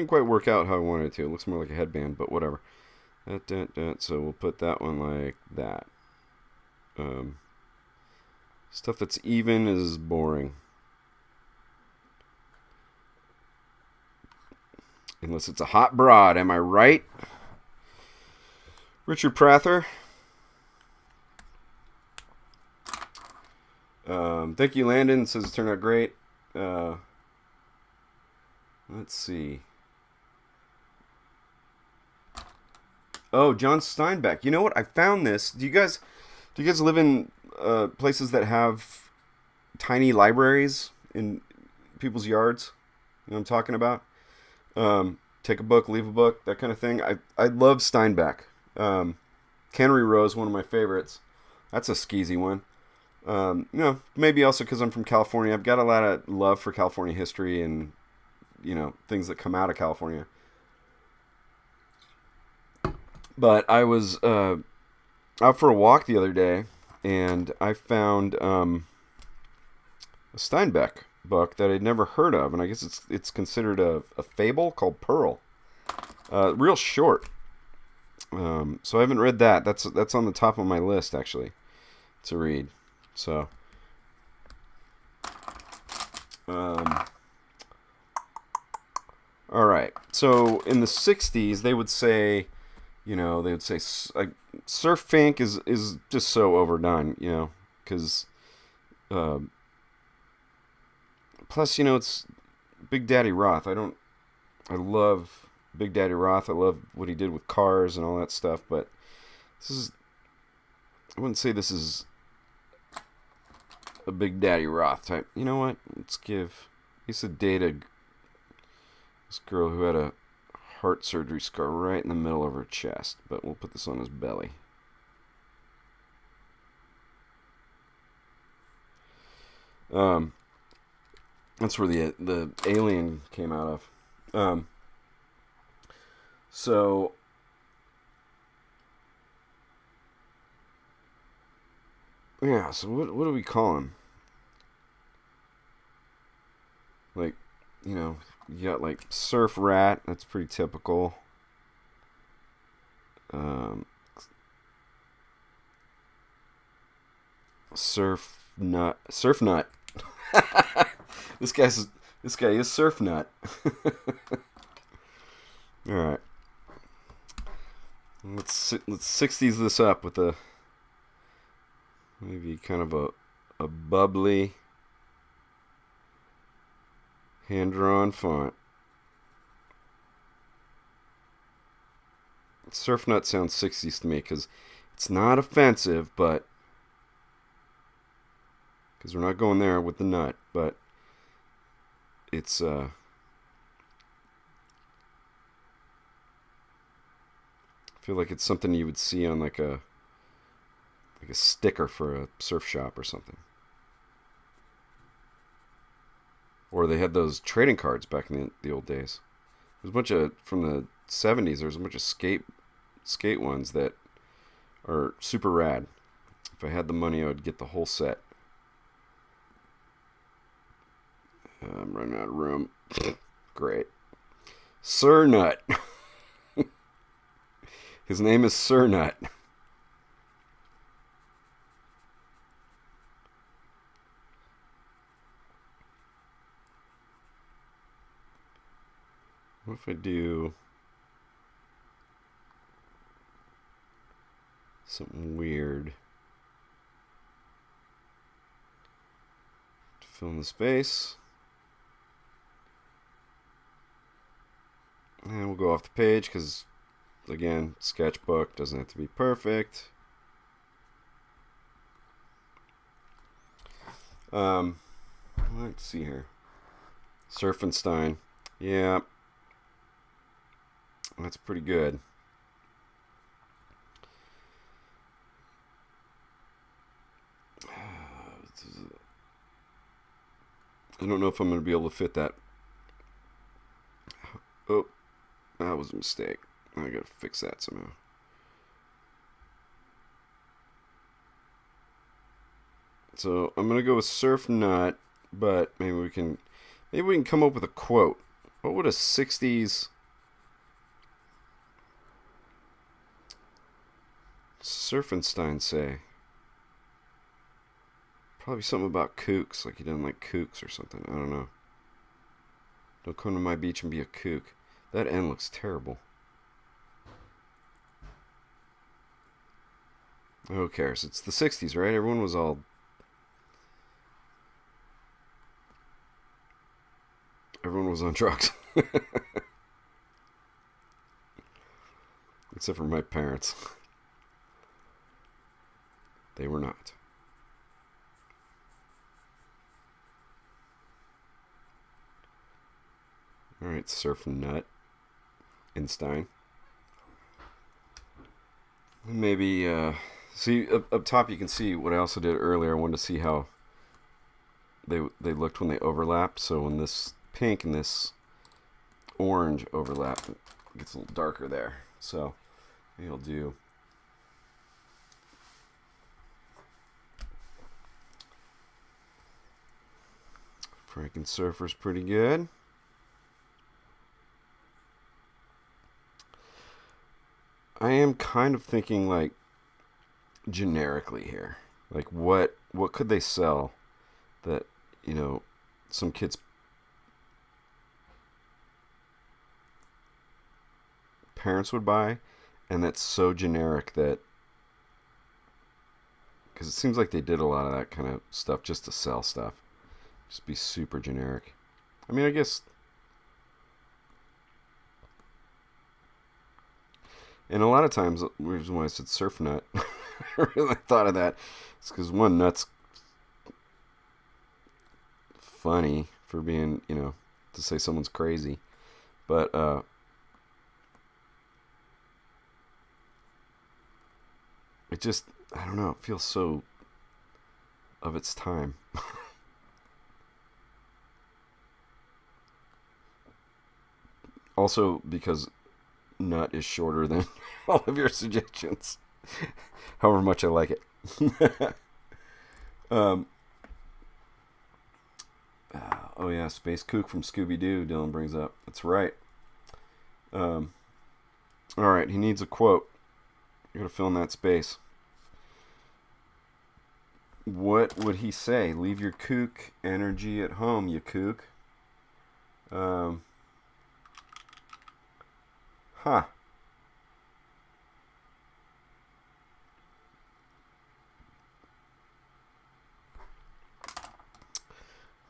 quite work out how I wanted it to. It looks more like a headband, but whatever. So we'll put that one like that. Stuff that's even is boring. Unless it's a hot broad, am I right? Richard Prather. Thank you, Landon. Says it turned out great. Let's see. Oh, John Steinbeck. You know what? I found this. Do you guys live in places that have tiny libraries in people's yards? You know what I'm talking about? Take a book, leave a book, that kind of thing. I love Steinbeck. Cannery Row is one of my favorites. That's a skeezy one. Maybe also because I'm from California. I've got a lot of love for California history and, things that come out of California. But I was out for a walk the other day, and I found a Steinbeck book that I'd never heard of, and I guess it's considered a fable called Pearl. Real short. So I haven't read that. That's on the top of my list, actually, to read. So, all right. So in the 60s, they would say, like, surf fink is just so overdone, because plus, it's Big Daddy Roth. I love Big Daddy Roth. I love what he did with Cars and all that stuff, but I wouldn't say this is a Big Daddy Roth type. You know what? Let's give. I used to date this girl who had a heart surgery scar right in the middle of her chest, but we'll put this on his belly. That's where the alien came out of. So yeah, so what do we call him? Like, you got like Surf Rat, that's pretty typical. Surf Nut. This guy is Surf Nut. All right. Let's 60s this up with maybe kind of a bubbly hand-drawn font. Surf Nut sounds 60s to me because it's not offensive, but because we're not going there with the nut, but it's I feel like it's something you would see on like a sticker for a surf shop or something. Or they had those trading cards back in the old days. There's a bunch of, from the 70s, there's a bunch of skate ones that are super rad. If I had the money, I would get the whole set. I'm running out of room. Great. Sir Nut. His name is Sir Nut. What if I do something weird to fill in the space? And we'll go off the page because, again, Sketchbook doesn't have to be perfect. Let's see here. Surfenstein. Yeah. That's pretty good. I don't know if I'm going to be able to fit that. Oh, that was a mistake. I got to fix that somehow. So I'm going to go with Surf Nut, but maybe we can come up with a quote. What would a 60s Surfenstein say? Probably something about kooks, like he doesn't like kooks or something. I don't know. Don't come to my beach and be a kook. That end looks terrible. Who cares? It's the 60s, right? Everyone was all... Everyone was on drugs. Except for my parents. They were not. Alright, Surf Nut. Einstein. Maybe, see, up top you can see what I also did earlier. I wanted to see how they looked when they overlapped. So when this pink and this orange overlap, it gets a little darker there. So maybe I'll do... Franken Surfer's pretty good. I am kind of thinking like generically here. Like what could they sell that, you know, some kids parents would buy, and that's so generic that, because it seems like they did a lot of that kind of stuff just to sell stuff. Just be super generic. I mean, I guess... And a lot of times, the reason why I said Surf Nut, I really thought of that. It's because one, nut's funny for being, you know, to say someone's crazy. But, it just, I don't know, it feels so of its time. Also, because nut is shorter than all of your suggestions. However much I like it. Oh yeah, Space Kook from Scooby-Doo, Dylan brings up. That's right. Alright, he needs a quote. You gotta fill in that space. What would he say? Leave your kook energy at home, you kook. Huh.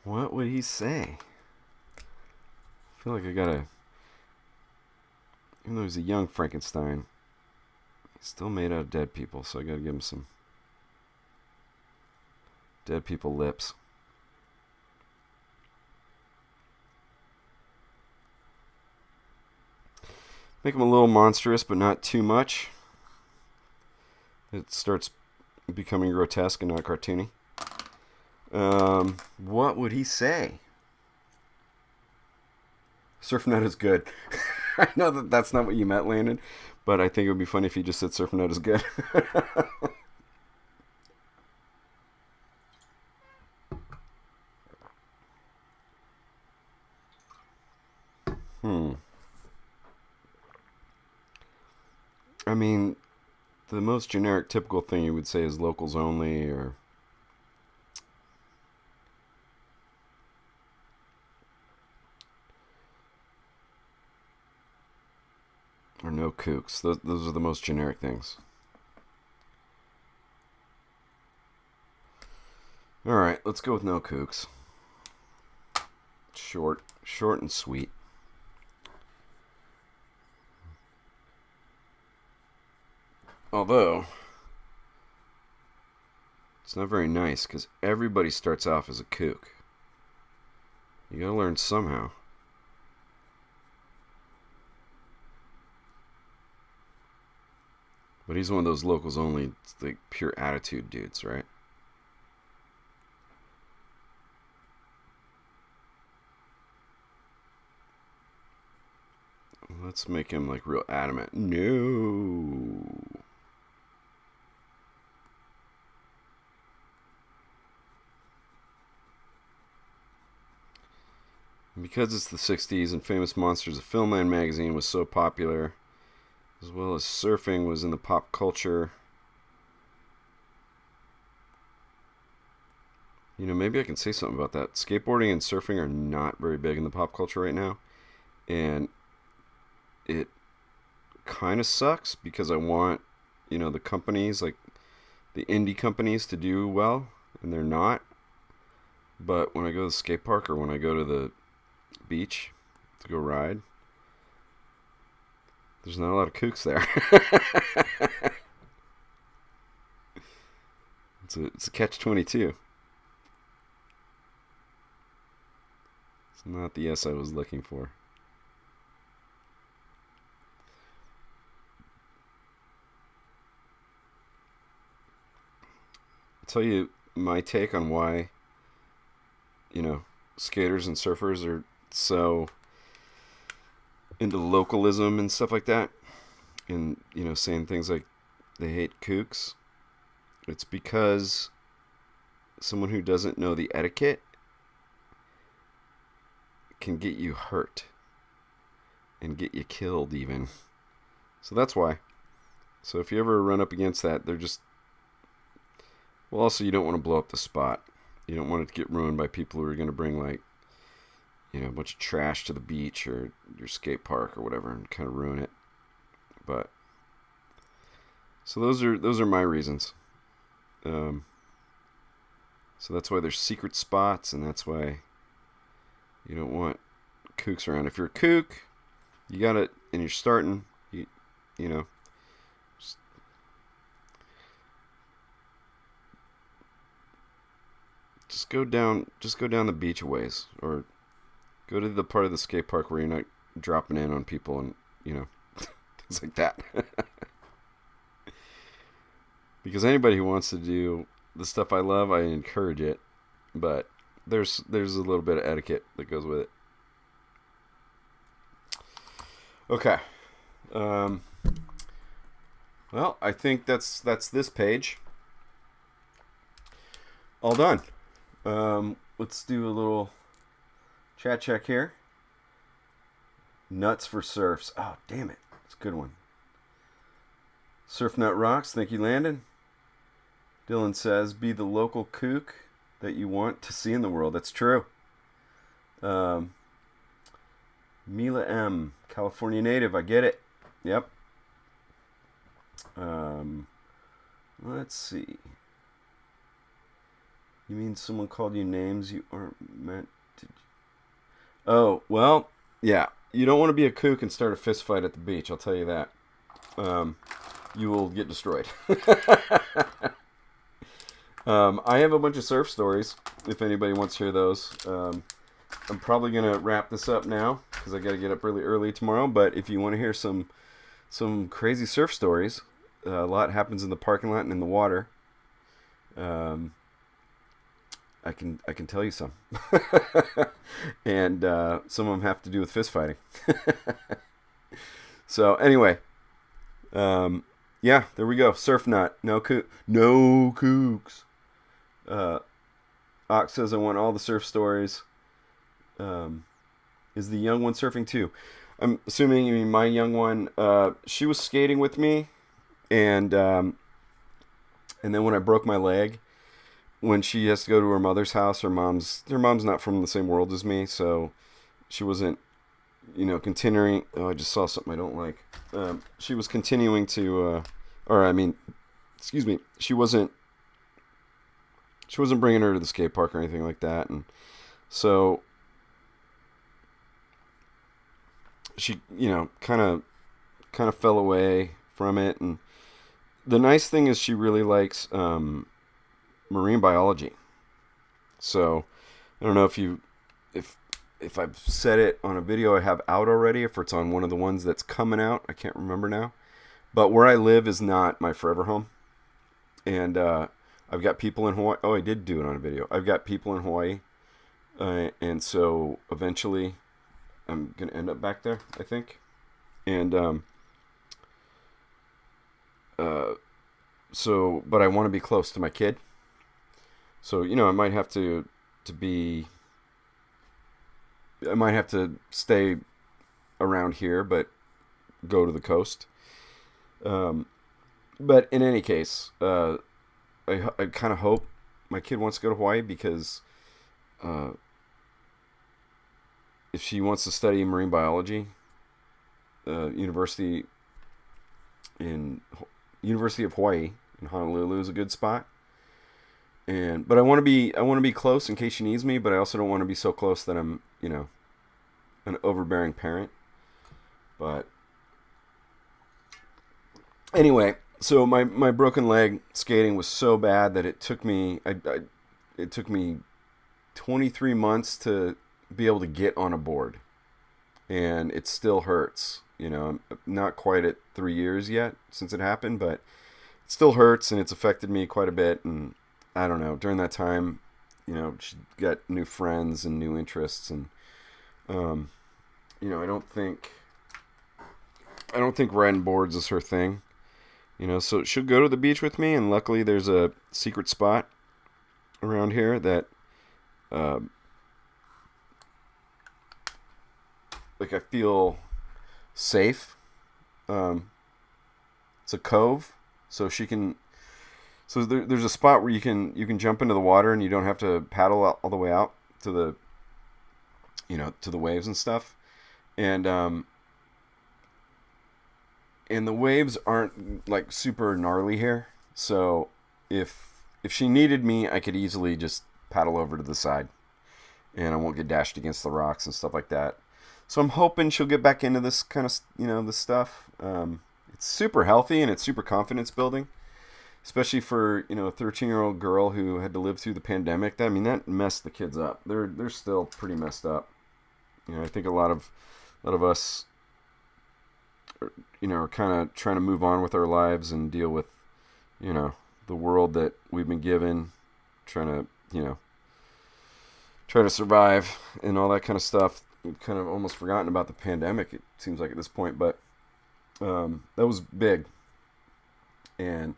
What would he say? I feel like I gotta... Even though he's a young Frankenstein, he's still made out of dead people, so I gotta give him some dead people lips. Make him a little monstrous, but not too much. It starts becoming grotesque and not cartoony. What would he say? Surf Nut is good. I know that that's not what you meant, Landon, but I think it would be funny if you just said Surf Nut is good. I mean, the most generic, typical thing you would say is locals only, or no kooks. Those are the most generic things. All right, let's go with no kooks. Short and sweet. Although, it's not very nice because everybody starts off as a kook. You gotta learn somehow. But he's one of those locals only, like pure attitude dudes, right? Let's make him like real adamant. No. Because it's the 60s and Famous Monsters of Filmland magazine was so popular, as well as surfing was in the pop culture. You know, maybe I can say something about that. Skateboarding and surfing are not very big in the pop culture right now. And it kind of sucks because I want, you know, the companies, like the indie companies, to do well, and they're not. But when I go to the skate park or when I go to the beach to go ride, there's not a lot of kooks there. It's a catch-22. It's not the S I was looking for. I'll tell you my take on why, you know, skaters and surfers are so into localism and stuff like that, and, you know, saying things like they hate kooks. It's because someone who doesn't know the etiquette can get you hurt and get you killed even. So that's why. So if you ever run up against that, they're just, well, also you don't want to blow up the spot. You don't want it to get ruined by people who are going to bring, like, you know, a bunch of trash to the beach or your skate park or whatever and kind of ruin it. But so those are my reasons. So that's why there's secret spots, and that's why you don't want kooks around. If you're a kook, you got it, and you're starting, you know, just go down the beach a ways, or go to the part of the skate park where you're not dropping in on people and, you know, things like that. Because anybody who wants to do the stuff I love, I encourage it. But there's a little bit of etiquette that goes with it. Okay. Well, I think that's this page. All done. Let's do a little chat check here. Nuts for surfs. Oh, damn it. It's a good one. Surf Nut rocks. Thank you, Landon. Dylan says, be the local kook that you want to see in the world. That's true. Mila M. California native. I get it. Yep. Let's see. You mean someone called you names you aren't meant to... Oh, well, yeah. You don't want to be a kook and start a fist fight at the beach, I'll tell you that. You will get destroyed. I have a bunch of surf stories, if anybody wants to hear those. I'm probably going to wrap this up now, because I got to get up really early tomorrow. But if you want to hear some crazy surf stories, a lot happens in the parking lot and in the water. I can tell you some. And some of them have to do with fist fighting. So anyway, yeah, there we go. Surf Nut. No kooks. Ox says, I want all the surf stories. Is the young one surfing too? I'm assuming you mean my young one. She was skating with me And then when I broke my leg, when she has to go to her mother's house, her mom's not from the same world as me, so she wasn't, continuing. Oh, I just saw something I don't like. She was continuing to, or I mean, excuse me, she wasn't bringing her to the skate park or anything like that, and so she, kind of fell away from it. And the nice thing is she really likes marine biology. So I don't know if I've said it on a video I have out already, if it's on one of the ones that's coming out. I can't remember now. But where I live is not my forever home. And I've got people in Hawaii. Oh, I did do it on a video. I've got people in Hawaii. And so eventually I'm going to end up back there, I think. And but I want to be close to my kid. So, I might have to stay around here, but go to the coast. But in any case, I kind of hope my kid wants to go to Hawaii, because if she wants to study marine biology, University of Hawaii in Honolulu is a good spot. But I want to be close in case she needs me, but I also don't want to be so close that I'm, an overbearing parent. But anyway, so my broken leg skating was so bad that it took me 23 months to be able to get on a board, and it still hurts. I'm not quite at 3 years yet since it happened, but it still hurts, and it's affected me quite a bit. And I don't know, during that time, she got new friends and new interests, and I don't think riding boards is her thing. So she'll go to the beach with me, and luckily there's a secret spot around here that I feel safe. It's a cove, so she can. So there's a spot where you can jump into the water, and you don't have to paddle all the way out to the to the waves and stuff, and the waves aren't like super gnarly here. So if she needed me, I could easily just paddle over to the side, and I won't get dashed against the rocks and stuff like that. So I'm hoping she'll get back into this kind of this stuff. It's super healthy, and it's super confidence building, especially for a 13-year-old girl who had to live through the pandemic. That messed the kids up. They're still pretty messed up. I think a lot of us are kind of trying to move on with our lives and deal with the world that we've been given, trying to survive and all that kind of stuff. We've kind of almost forgotten about the pandemic, it seems like, at this point, but that was big. And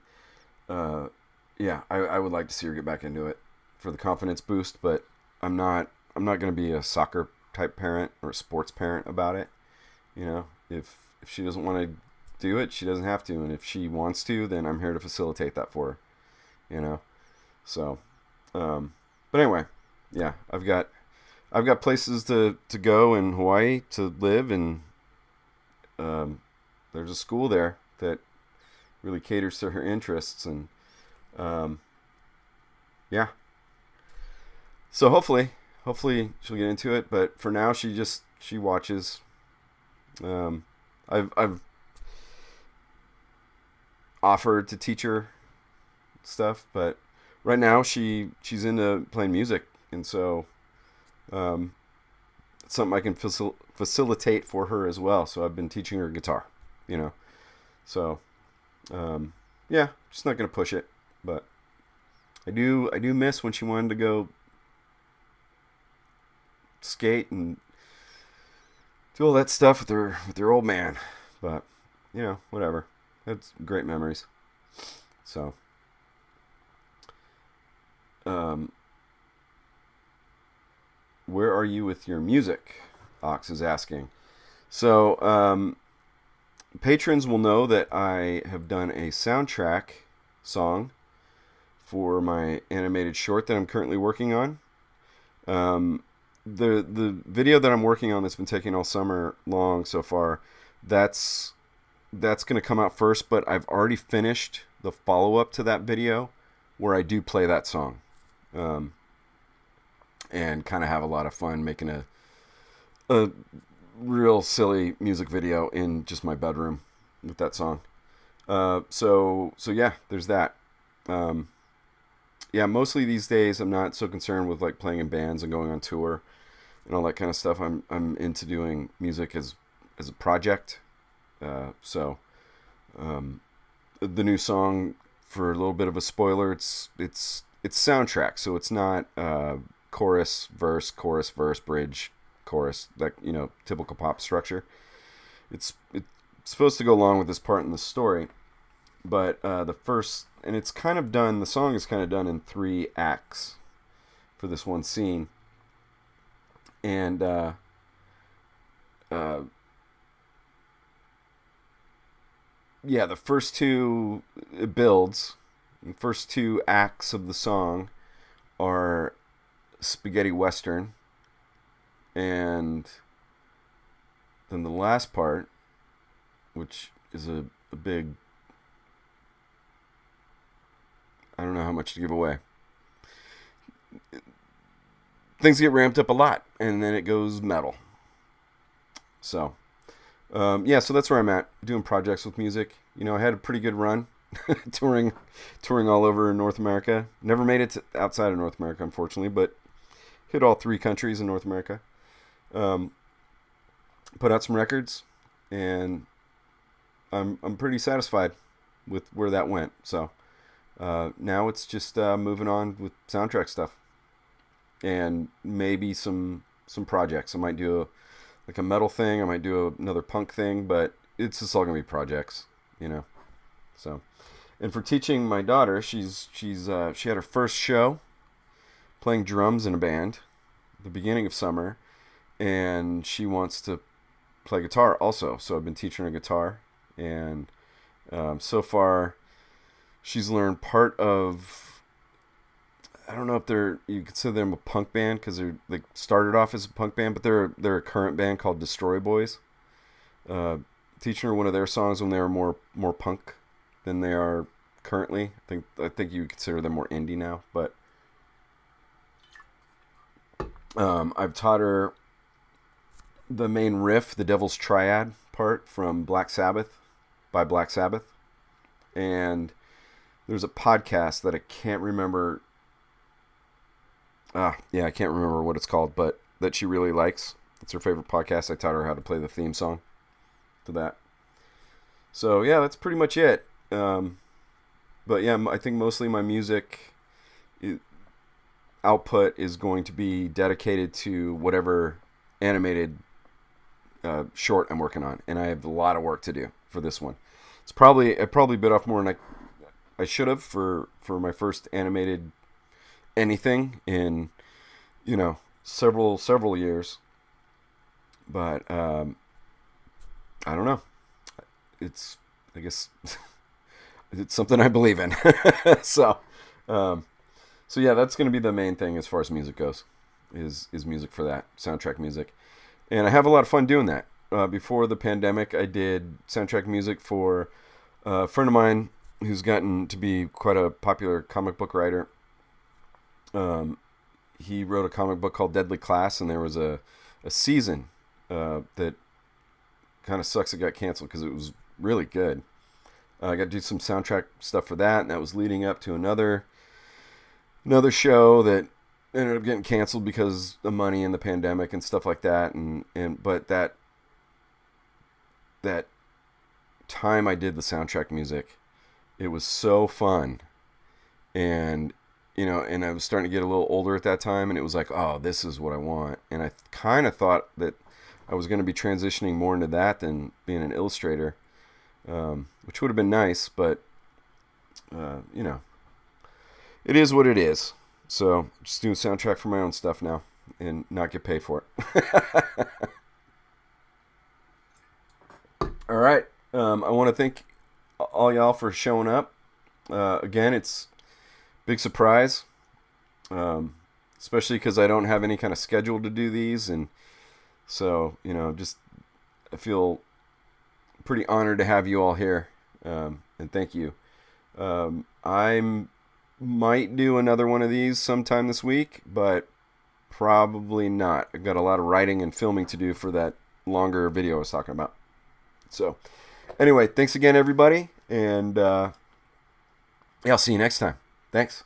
I would like to see her get back into it for the confidence boost, but I'm not going to be a soccer type parent or a sports parent about it. If she doesn't want to do it, she doesn't have to, and if she wants to, then I'm here to facilitate that for her. So but anyway, yeah, I've got places to go in Hawaii to live, and there's a school there that really caters to her interests, and yeah. So hopefully she'll get into it, but for now she watches. I've offered to teach her stuff, but right now she's into playing music, and so it's something I can facilitate for her as well. So I've been teaching her guitar, so yeah, just not gonna push it, but I do miss when she wanted to go skate and do all that stuff with her old man, but whatever. That's great memories. So where are you with your music? Ox is asking. So patrons will know that I have done a soundtrack song for my animated short that I'm currently working on. The video that I'm working on that's been taking all summer long so far, that's going to come out first, but I've already finished the follow-up to that video where I do play that song. And kind of have a lot of fun making a real silly music video in just my bedroom with that song. So yeah, there's that. Yeah, mostly these days I'm not so concerned with like playing in bands and going on tour and all that kind of stuff. I'm into doing music as a project. So the new song, for a little bit of a spoiler, it's soundtrack, so it's not chorus, verse, bridge, chorus, that, you know, typical pop structure. It's supposed to go along with this part in the story, but the song is kind of done in 3 acts for this one scene, and yeah, the first 2 it builds. The first 2 acts of the song are spaghetti western, and then the last part, which is a big, I don't know how much to give away. Things get ramped up a lot, and then it goes metal. So, yeah, so that's where I'm at, doing projects with music. You know, I had a pretty good run touring all over North America. Never made it to outside of North America, unfortunately, but hit all 3 countries in North America. Put out some records, and I'm pretty satisfied with where that went. So now it's just moving on with soundtrack stuff, and maybe some projects. I might do a metal thing. I might do another punk thing, but it's just all gonna be projects, you know. So, and for teaching my daughter, she had her first show playing drums in a band at the beginning of summer, and she wants to play guitar also. So I've been teaching her guitar, and so far she's learned part of, I don't know if you consider them a punk band, because they started off as a punk band, but they're a current band called Destroy Boys. Teaching her one of their songs when they were more punk than they are currently. I think you would consider them more indie now, but I've taught her the main riff, the Devil's Triad part from Black Sabbath, by Black Sabbath. And there's a podcast that I can't remember. I can't remember what it's called, but that she really likes. It's her favorite podcast. I taught her how to play the theme song to that. So yeah, that's pretty much it. But yeah, I think mostly my music output is going to be dedicated to whatever animated short I'm working on, and I have a lot of work to do for this one. I probably bit off more than I should have for my first animated anything in, you know, several years. But I don't know. I guess it's something I believe in. So yeah, that's going to be the main thing as far as music goes, is music for that, soundtrack music. And I have a lot of fun doing that. Before the pandemic, I did soundtrack music for a friend of mine who's gotten to be quite a popular comic book writer. He wrote a comic book called Deadly Class, and there was a season that kind of sucks it got canceled because it was really good. I got to do some soundtrack stuff for that, and that was leading up to another show that ended up getting canceled because of money and the pandemic and stuff like that. But that time I did the soundtrack music, it was so fun, and you know, and I was starting to get a little older at that time, and it was like, oh, this is what I want. And I kind of thought that I was going to be transitioning more into that than being an illustrator, which would have been nice, but you know, it is what it is. So just doing soundtrack for my own stuff now and not get paid for it. All right. I want to thank all y'all for showing up. Again, it's big surprise, especially because I don't have any kind of schedule to do these, and so just I feel pretty honored to have you all here, and thank you. I might do another one of these sometime this week, but probably not. I've got a lot of writing and filming to do for that longer video I was talking about. So, anyway, thanks again, everybody, and yeah, I'll see you next time. Thanks.